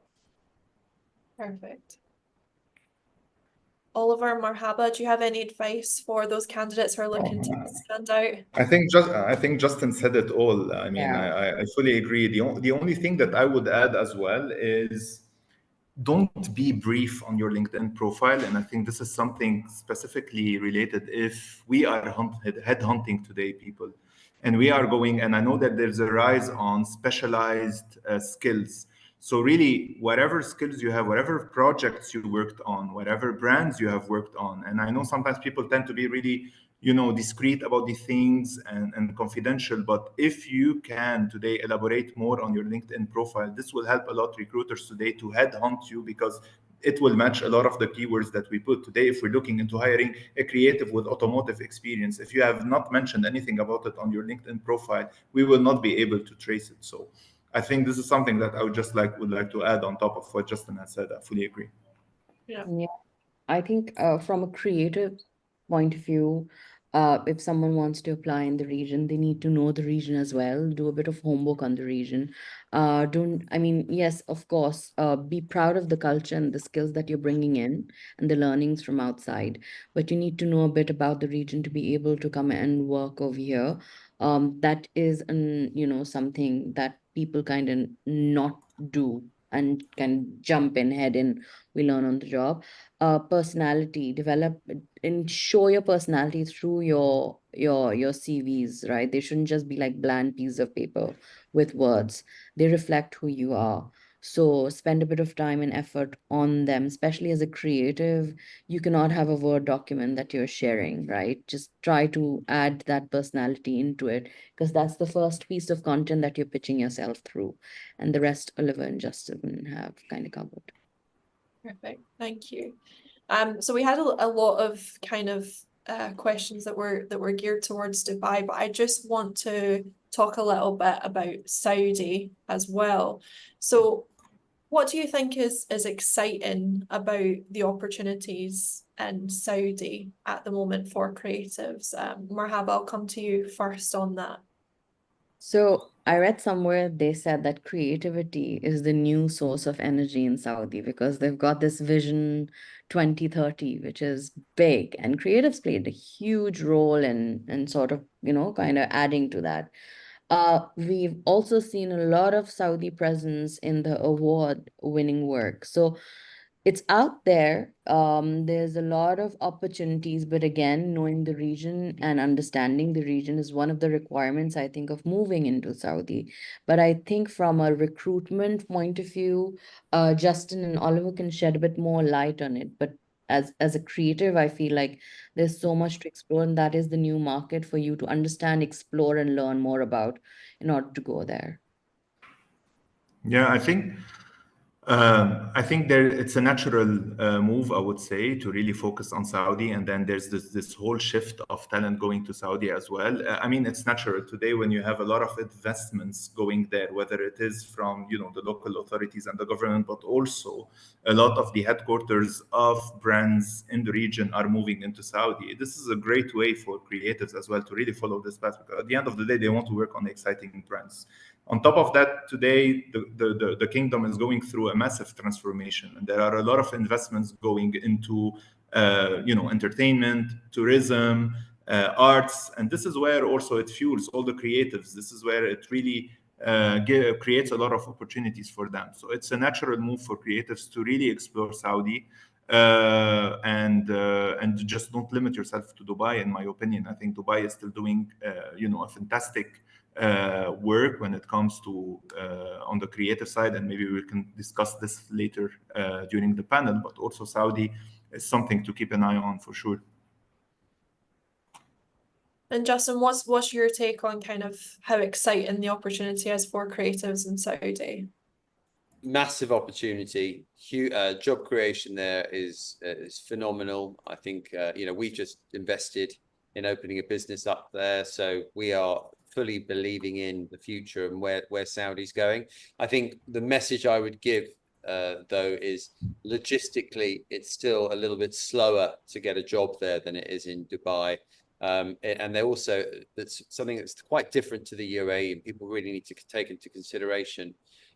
Perfect. Oliver, Marhaba, do you have any advice for those candidates who are looking to stand out? I think Justin said it all. I mean, Yeah. I fully agree. The only thing that I would add as well is don't be brief on your LinkedIn profile. And I think this is something specifically related if we are headhunting today, people. And we are going, and I know that there's a rise on specialized skills. So really, whatever skills you have, whatever projects you worked on, whatever brands you have worked on, and I know sometimes people tend to be really, you know, discreet about these things and confidential. But if you can today elaborate more on your LinkedIn profile, this will help a lot recruiters today to headhunt you, because it will match a lot of the keywords that we put today. If we're looking into hiring a creative with automotive experience, if you have not mentioned anything about it on your LinkedIn profile, we will not be able to trace it. So I think this is something that I would like to add on top of what Justin has said. I fully agree. Yeah. Yeah. I think from a creative point of view, if someone wants to apply in the region, they need to know the region as well, do a bit of homework on the region. Yes, of course, be proud of the culture and the skills that you're bringing in and the learnings from outside, but you need to know a bit about the region to be able to come and work over here. That is, something that people kind of not do and can jump in, head in, we learn on the job. Personality, develop and show your personality through your CVs, right? They shouldn't just be like bland piece of paper with words. They reflect who you are. So spend a bit of time and effort on them, especially as a creative. You cannot have a Word document that you're sharing, right? Just try to add that personality into it, because that's the first piece of content that you're pitching yourself through. And the rest, Oliver and Justin have kind of covered. Perfect. Thank you. So we had a lot of kind of questions that were geared towards Dubai, but I just want to talk a little bit about Saudi as well. So what do you think is exciting about the opportunities in Saudi at the moment for creatives? Marhaba, I'll come to you first on that. So I read somewhere they said that creativity is the new source of energy in Saudi, because they've got this vision 2030, which is big, and creatives played a huge role in sort of, kind of adding to that. We've also seen a lot of Saudi presence in the award-winning work. So it's out there. There's a lot of opportunities, but again, knowing the region and understanding the region is one of the requirements, I think, of moving into Saudi. But I think from a recruitment point of view, Justin and Oliver can shed a bit more light on it. But as a creative, I feel like there's so much to explore, and that is the new market for you to understand, explore, and learn more about in order to go there. Yeah, I think I think it's a natural move, I would say, to really focus on Saudi, and then there's this whole shift of talent going to Saudi as well. I mean, it's natural today when you have a lot of investments going there, whether it is from the local authorities and the government, but also a lot of the headquarters of brands in the region are moving into Saudi. This is a great way for creatives as well to really follow this path, because at the end of the day, they want to work on exciting brands. On top of that, today, the kingdom is going through a massive transformation, and there are a lot of investments going into, entertainment, tourism, arts, and this is where also it fuels all the creatives. This is where it really creates a lot of opportunities for them. So it's a natural move for creatives to really explore Saudi. And just don't limit yourself to Dubai. In my opinion, I think Dubai is still doing a fantastic work when it comes to on the creative side, and maybe we can discuss this later during the panel. But also Saudi is something to keep an eye on for sure. And Justin, what's your take on kind of how exciting the opportunity is for creatives in Saudi? Massive opportunity. Job creation there is phenomenal. I think we've just invested in opening a business up there, so we are fully believing in the future and where Saudi's going. I think the message I would give though is logistically it's still a little bit slower to get a job there than it is in Dubai. And they also, that's something that's quite different to the UAE, and people really need to take into consideration.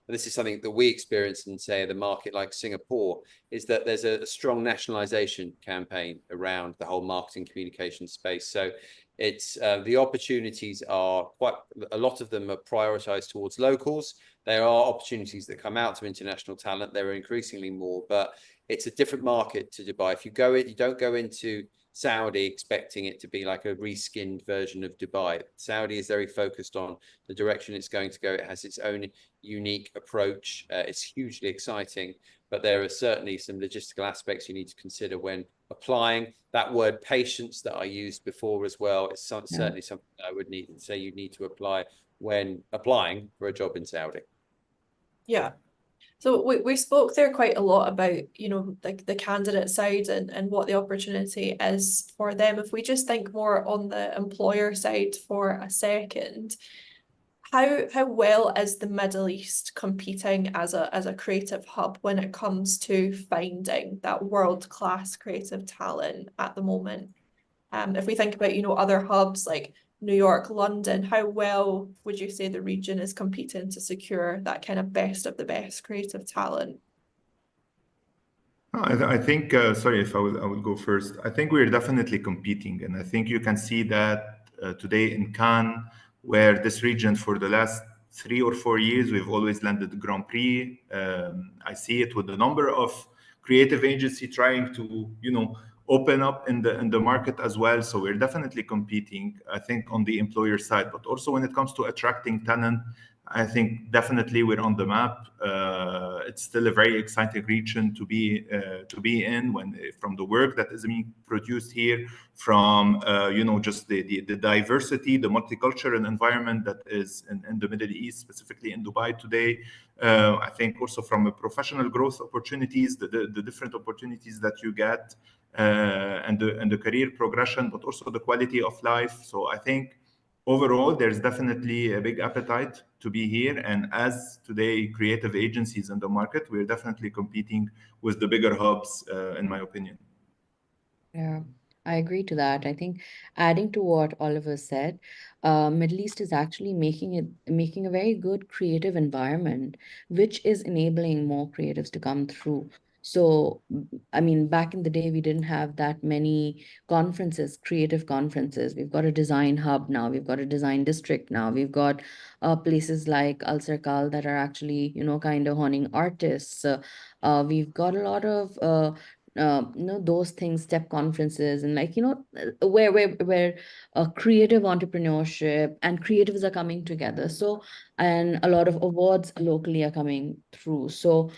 And this is something that we experience in, say, the market like Singapore, is that there's a strong nationalization campaign around the whole marketing communication space. So it's the opportunities are quite, a lot of them are prioritized towards locals. There are opportunities that come out to international talent. There are increasingly more, but it's a different market to Dubai. If you don't go into Saudi expecting it to be like a reskinned version of Dubai. Saudi is very focused on the direction it's going to go. It has its own unique approach. It's hugely exciting, but there are certainly some logistical aspects you need to consider when applying. That word patience that I used before as well is certainly something I would need to say you need to apply when applying for a job in Saudi. Yeah. So we spoke there quite a lot about, like the candidate side and what the opportunity is for them. If we just think more on the employer side for a second, how well is the Middle East competing as a creative hub when it comes to finding that world-class creative talent at the moment? If we think about, other hubs like New York, London, how well would you say the region is competing to secure that kind of best of the best creative talent? I think, sorry if I will go first. I think we're definitely competing. And I think you can see that today in Cannes, where this region for the last 3 or 4 years, we've always landed the Grand Prix. I see it with the number of creative agencies trying to, open up in the market as well. So we're definitely competing, I think, on the employer side, but also when it comes to attracting talent, I think definitely we're on the map. It's still a very exciting region to be in, from the work that is being produced here, from just the diversity, the multicultural environment that is in the Middle East, specifically in Dubai today. I think also from a professional growth opportunities, the different opportunities that you get, and the career progression, but also the quality of life. So I think overall, there's definitely a big appetite to be here. And as today, creative agencies in the market, we're definitely competing with the bigger hubs, in my opinion. Yeah, I agree to that. I think adding to what Oliver said, Middle East is actually making a very good creative environment, which is enabling more creatives to come through. So, I mean, back in the day, we didn't have that many conferences, creative conferences. We've got a design hub now. We've got a design district now. We've got places like Al Serkal that are actually, kind of honing artists. We've got a lot of those things, step conferences, and where creative entrepreneurship and creatives are coming together. So, and a lot of awards locally are coming through. So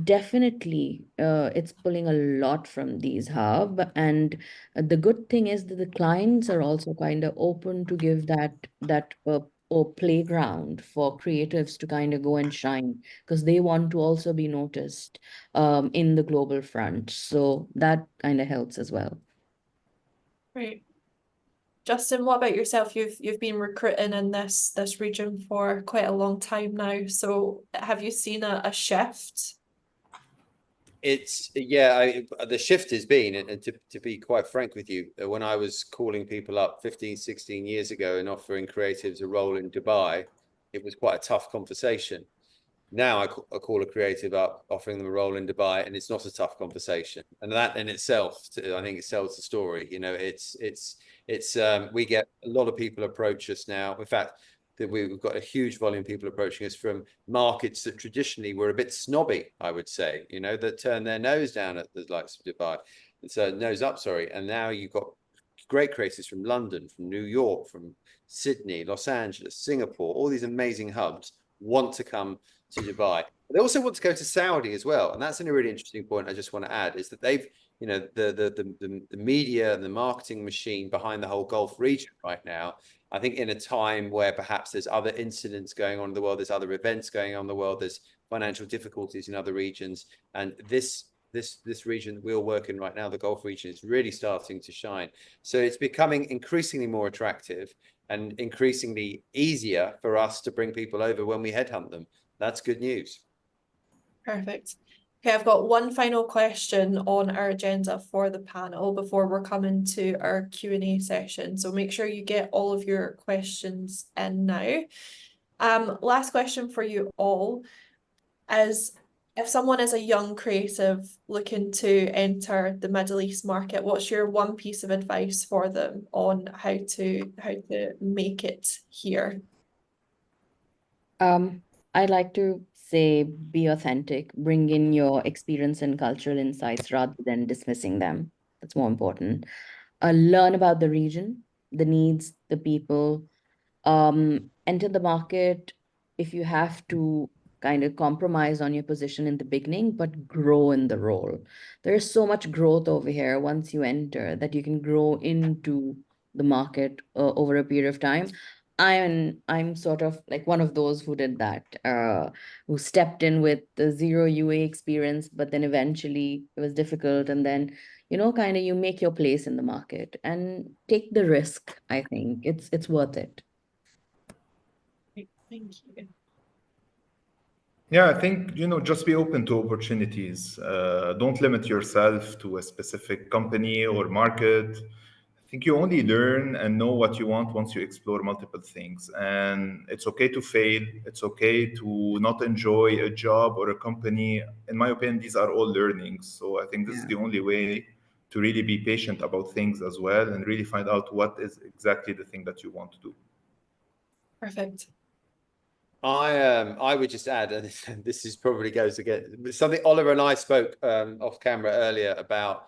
definitely it's pulling a lot from these hub. And the good thing is that the clients are also kind of open to give that or playground for creatives to kind of go and shine, because they want to also be noticed in the global front. So that kind of helps as well. Great. Justin, what about yourself? You've been recruiting in this region for quite a long time now. So have you seen a shift? It's yeah, the shift has been, and to be quite frank with you, when I was calling people up 15, 16 years ago and offering creatives a role in Dubai, it was quite a tough conversation. Now I call a creative up, offering them a role in Dubai, and it's not a tough conversation. And that in itself, I think it sells the story. You know, we get a lot of people approach us now. In fact, that we've got a huge volume of people approaching us from markets that traditionally were a bit snobby, I would say, you know, that turn their nose down at the likes of Dubai. And so nose up, sorry. And now you've got great creators from London, from New York, from Sydney, Los Angeles, Singapore, all these amazing hubs want to come to Dubai. They also want to go to Saudi as well. And that's a really interesting point I just want to add, is that they've, you know, the media and the marketing machine behind the whole Gulf region right now, I think in a time where perhaps there's other incidents going on in the world, there's other events going on in the world, there's financial difficulties in other regions. And this region we're working right now, the Gulf region, is really starting to shine. So it's becoming increasingly more attractive and increasingly easier for us to bring people over when we headhunt them. That's good news. Perfect. Okay, I've got one final question on our agenda for the panel before we're coming to our Q&A session. So make sure you get all of your questions in now. Last question for you all is, if someone is a young creative looking to enter the Middle East market, what's your one piece of advice for them on how to make it here? I'd like to say be authentic, bring in your experience and cultural insights rather than dismissing them. That's more important. Learn about the region, the needs, the people. Enter the market if you have to kind of compromise on your position in the beginning, but grow in the role. There is so much growth over here once you enter that you can grow into the market over a period of time. I'm sort of like one of those who did that, who stepped in with the zero UA experience, but then eventually it was difficult, and then kind of you make your place in the market and take the risk. I think it's worth it. Thank you. Yeah, I think, just be open to opportunities. Don't limit yourself to a specific company or market. I think you only learn and know what you want once you explore multiple things. And it's okay to fail. It's okay to not enjoy a job or a company. In my opinion, these are all learnings. So I think this is the only way to really be patient about things as well and really find out what is exactly the thing that you want to do. Perfect. I would just add, and this is probably goes again, something Oliver and I spoke off camera earlier about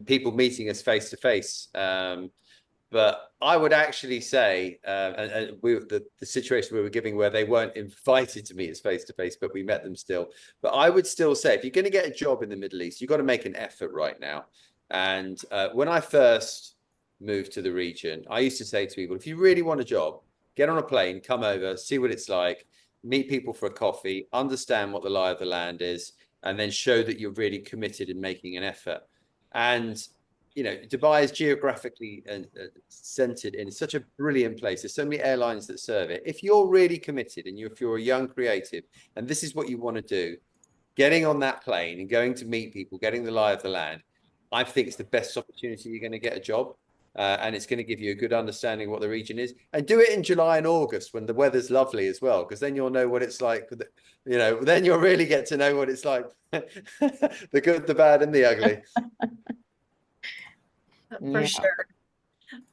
people meeting us face to face. But I would actually say, the situation we were giving where they weren't invited to meet us face to face, but we met them still. But I would still say, if you're going to get a job in the Middle East, you've got to make an effort right now. And when I first moved to the region, I used to say to people, if you really want a job, get on a plane, come over, see what it's like, meet people for a coffee, understand what the lie of the land is, and then show that you're really committed in making an effort. And, Dubai is geographically centered in such a brilliant place. There's so many airlines that serve it. If you're really committed and if you're a young creative and this is what you want to do, getting on that plane and going to meet people, getting the lie of the land, I think it's the best opportunity you're going to get a job. And it's going to give you a good understanding of what the region is. And do it in July and August when the weather's lovely as well, because then you'll know what it's like. Then you'll really get to know what it's like. The good, the bad, and the ugly. For sure.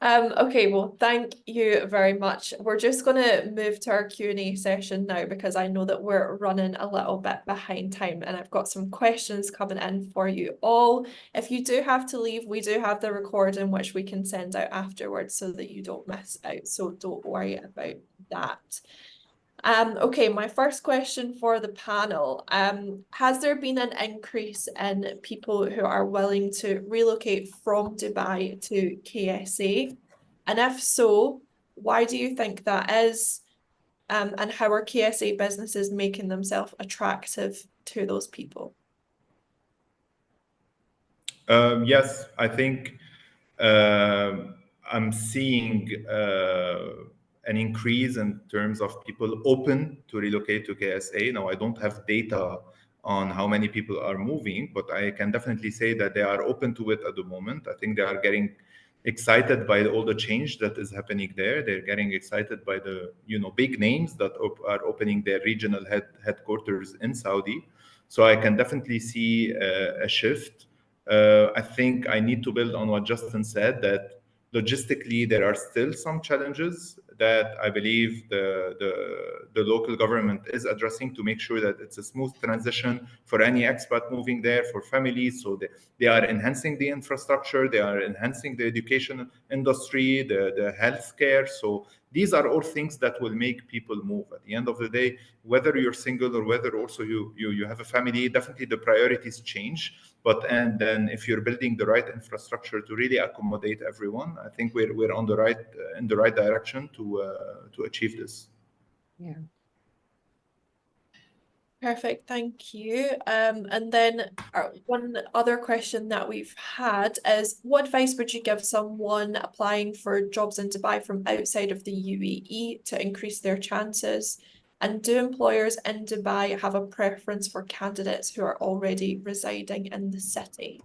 Okay, well, thank you very much. We're just going to move to our Q&A session now because I know that we're running a little bit behind time and I've got some questions coming in for you all. If you do have to leave, we do have the recording which we can send out afterwards so that you don't miss out. So don't worry about that. Okay, my first question for the panel. Has there been an increase in people who are willing to relocate from Dubai to KSA? And if so, why do you think that is? And how are KSA businesses making themselves attractive to those people? Yes, I think I'm seeing an increase in terms of people open to relocate to KSA. Now, I don't have data on how many people are moving, but I can definitely say that they are open to it at the moment. I think they are getting excited by all the change that is happening there. They're getting excited by the big names that are opening their regional headquarters in Saudi. So I can definitely see a shift. I think I need to build on what Justin said, that logistically there are still some challenges that I believe the local government is addressing to make sure that it's a smooth transition for any expat moving there, for families. So they are enhancing the infrastructure, they are enhancing the education industry, the healthcare. So these are all things that will make people move. At the end of the day, whether you're single or whether also you have a family, definitely the priorities change. And then if you're building the right infrastructure to really accommodate everyone, I think we're on the right in the right direction to achieve this. Yeah. Perfect, thank you. And then one other question that we've had is, what advice would you give someone applying for jobs in Dubai from outside of the UAE to increase their chances? And do employers in Dubai have a preference for candidates who are already residing in the city?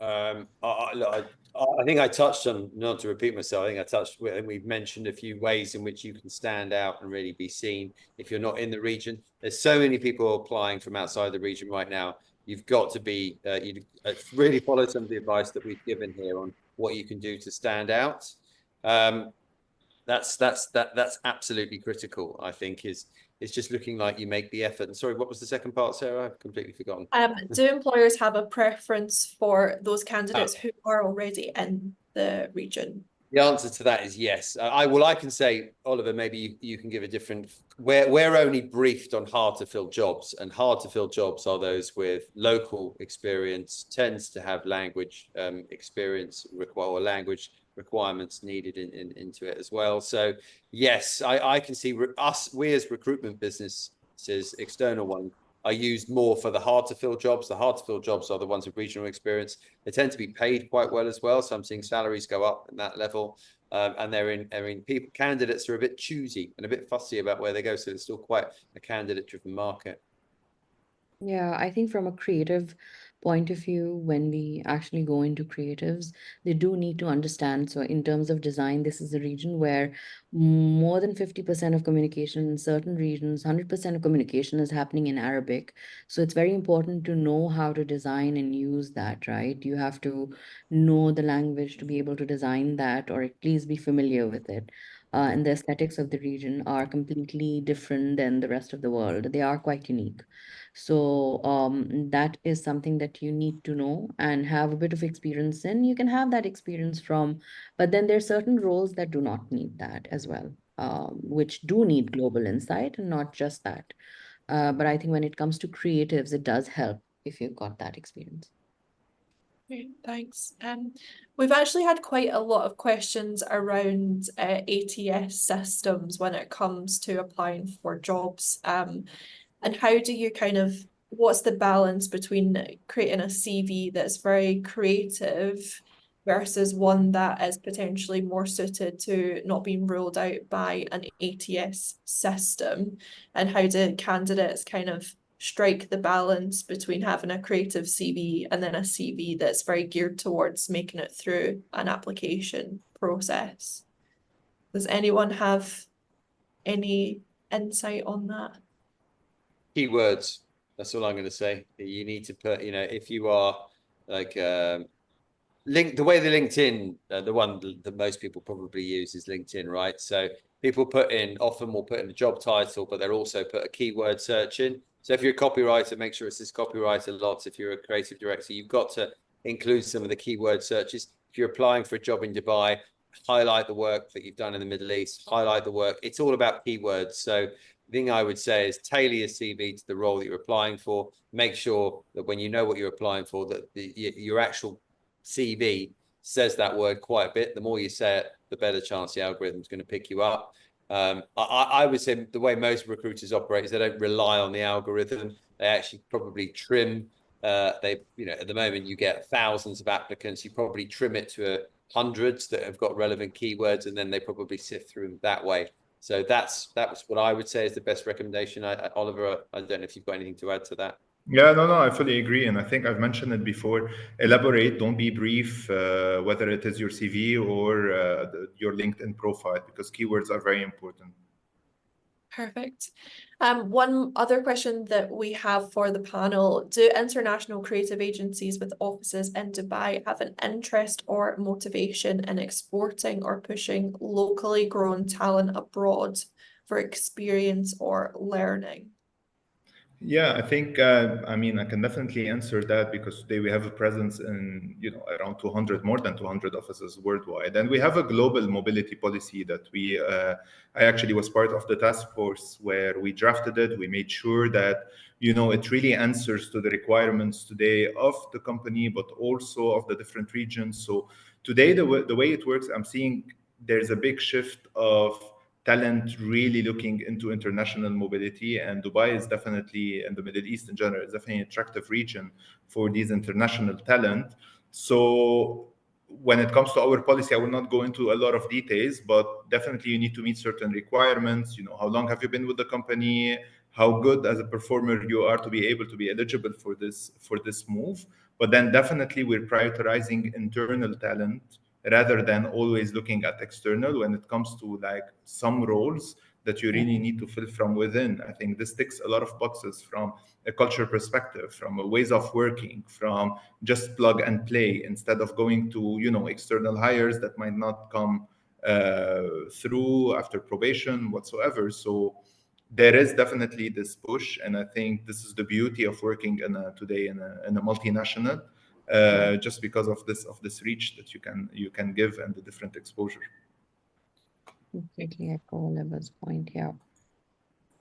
I think I touched on, not to repeat myself, I think I touched, and we've mentioned a few ways in which you can stand out and really be seen if you're not in the region. There's so many people applying from outside the region right now. You've got to be, really follow some of the advice that we've given here on what you can do to stand out. That's absolutely critical, I think, it's just looking like you make the effort. And sorry, what was the second part, Sarah? I've completely forgotten. Do employers have a preference for those candidates who are already in the region? The answer to that is yes. I can say, Oliver, maybe you can give a different. We're only briefed on hard to fill jobs, and hard to fill jobs are those with local experience, tends to have language experience or language requirements needed into it as well. So yes, I can see we as recruitment businesses, external ones, are used more for the hard to fill jobs. The hard to fill jobs are the ones with regional experience. They tend to be paid quite well as well. So I'm seeing salaries go up at that level. And candidates are a bit choosy and a bit fussy about where they go. So it's still quite a candidate driven market. Yeah, I think from a creative point of view, when we actually go into creatives, they do need to understand. So, in terms of design, this is a region where more than 50% of communication in certain regions, 100% of communication is happening in Arabic. So, it's very important to know how to design and use that, right? You have to know the language to be able to design that, or at least be familiar with it. And the aesthetics of the region are completely different than the rest of the world. They are quite unique. So that is something that you need to know and have a bit of experience in. You can have that experience from, but then there are certain roles that do not need that as well, which do need global insight and not just that. But I think when it comes to creatives, it does help if you've got that experience. Great, thanks. We've actually had quite a lot of questions around ATS systems when it comes to applying for jobs. And how do you what's the balance between creating a CV that's very creative versus one that is potentially more suited to not being ruled out by an ATS system? And how do candidates strike the balance between having a creative CV and then a CV that's very geared towards making it through an application process? Does anyone have any insight on that? Keywords. That's all I'm going to say. You need to put, if you are like the way the LinkedIn, the one that most people probably use is LinkedIn, right? So people often will put in a job title, but they'll also put a keyword search in. So if you're a copywriter, make sure it says copywriter lots. If you're a creative director, you've got to include some of the keyword searches. If you're applying for a job in Dubai, highlight the work that you've done in the Middle East, highlight the work. It's all about keywords. So the thing I would say is tailor your CV to the role that you're applying for. Make sure that when you know what you're applying for, that your actual CV says that word quite a bit. The more you say it, the better chance the algorithm's going to pick you up. I would say the way most recruiters operate is they don't rely on the algorithm. They actually probably trim. At the moment you get thousands of applicants. You probably trim it to hundreds that have got relevant keywords, and then they probably sift through them that way. So that was what I would say is the best recommendation. Oliver, I don't know if you've got anything to add to that. Yeah, no, I fully agree. And I think I've mentioned it before. Elaborate, don't be brief, whether it is your CV or your LinkedIn profile, because keywords are very important. Perfect. One other question that we have for the panel: do international creative agencies with offices in Dubai have an interest or motivation in exporting or pushing locally grown talent abroad for experience or learning? Yeah, I think, I can definitely answer that, because today we have a presence in, around 200, more than 200 offices worldwide. And we have a global mobility policy that I actually was part of the task force where we drafted it. We made sure that, it really answers to the requirements today of the company, but also of the different regions. So today, the way it works, I'm seeing there's a big shift of talent really looking into international mobility, and Dubai is definitely, and the Middle East in general, is definitely an attractive region for these international talent. So when it comes to our policy, I will not go into a lot of details, but definitely you need to meet certain requirements. How long have you been with the company? How good as a performer you are to be able to be eligible for this move. But then definitely we're prioritizing internal talent rather than always looking at external when it comes to like some roles that you really need to fill from within. I think this ticks a lot of boxes from a culture perspective, from a ways of working, from just plug and play instead of going to, external hires that might not come through after probation whatsoever. So there is definitely this push, and I think this is the beauty of working today in a multinational, just because of this reach that you can give and the different exposure. Completely echo Oliver's point. Yeah.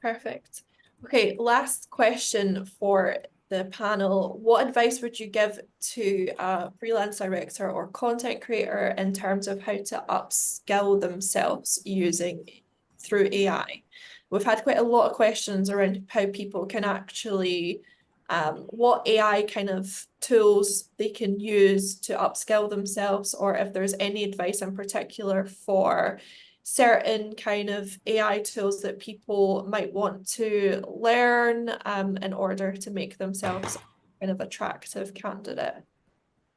Perfect. Okay, last question for the panel. What advice would you give to a freelance director or content creator in terms of how to upskill themselves through AI? We've had quite a lot of questions around how people can actually, what AI kind of tools they can use to upskill themselves, or if there's any advice in particular for certain kind of AI tools that people might want to learn in order to make themselves kind of attractive candidate.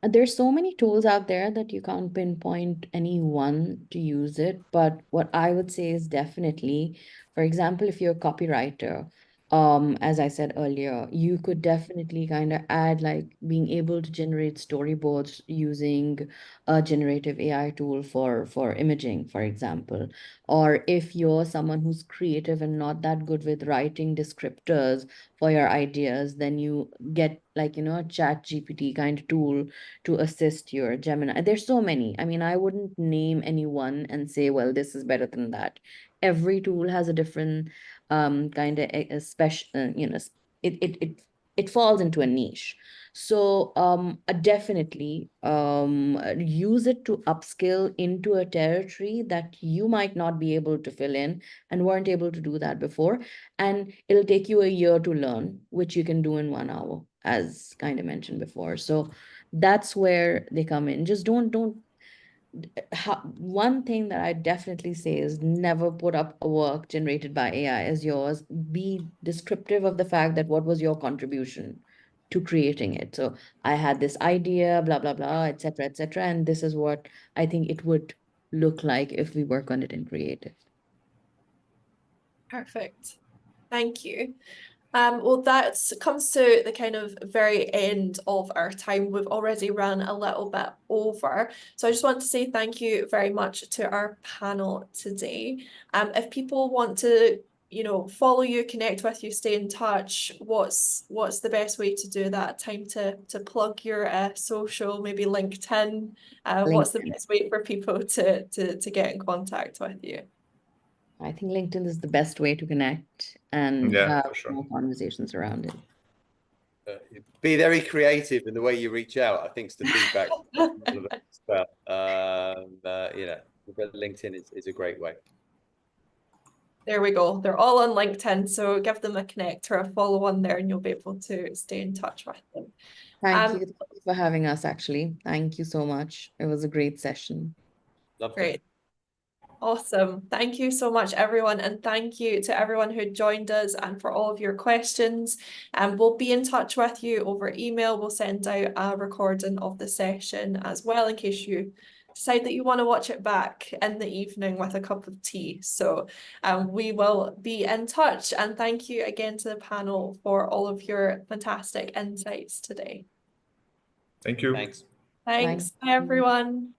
There's so many tools out there that you can't pinpoint any one to use it. But what I would say is definitely, for example, if you're a copywriter, as I said earlier, you could definitely kind of add like being able to generate storyboards using a generative AI tool for imaging, for example. Or if you're someone who's creative and not that good with writing descriptors for your ideas, then you get like, a chat GPT kind of tool to assist your Gemini. There's so many. I mean, I wouldn't name any one and say, well, this is better than that. Every tool has a different kind of a special, it falls into a niche. So definitely use it to upskill into a territory that you might not be able to fill in and weren't able to do that before. And it'll take you a year to learn, which you can do in 1 hour, as kind of mentioned before. So that's where they come in. Just don't one thing that I definitely say is never put up a work generated by AI as yours. Be descriptive of the fact that what was your contribution to creating it. So I had this idea, blah, blah, blah, etc., etc. And this is what I think it would look like if we work on it and create it. Perfect. Thank you. Well, that comes to the kind of very end of our time. We've already run a little bit over. So I just want to say thank you very much to our panel today. If people want to, follow you, connect with you, stay in touch, what's the best way to do that? Time to plug your social, maybe LinkedIn. What's the best way for people to get in contact with you? I think LinkedIn is the best way to connect and have more conversations around it. Be very creative in the way you reach out. I think the feedback. LinkedIn is a great way. There we go. They're all on LinkedIn, so give them a connect or a follow on there and you'll be able to stay in touch with them. Thank you for having us, actually. Thank you so much. It was a great session. Lovely. Great. Awesome. Thank you so much, everyone. And thank you to everyone who joined us and for all of your questions. We'll be in touch with you over email. We'll send out a recording of the session as well in case you decide that you want to watch it back in the evening with a cup of tea. So we will be in touch. And thank you again to the panel for all of your fantastic insights today. Thank you. Thanks. Thanks, everyone.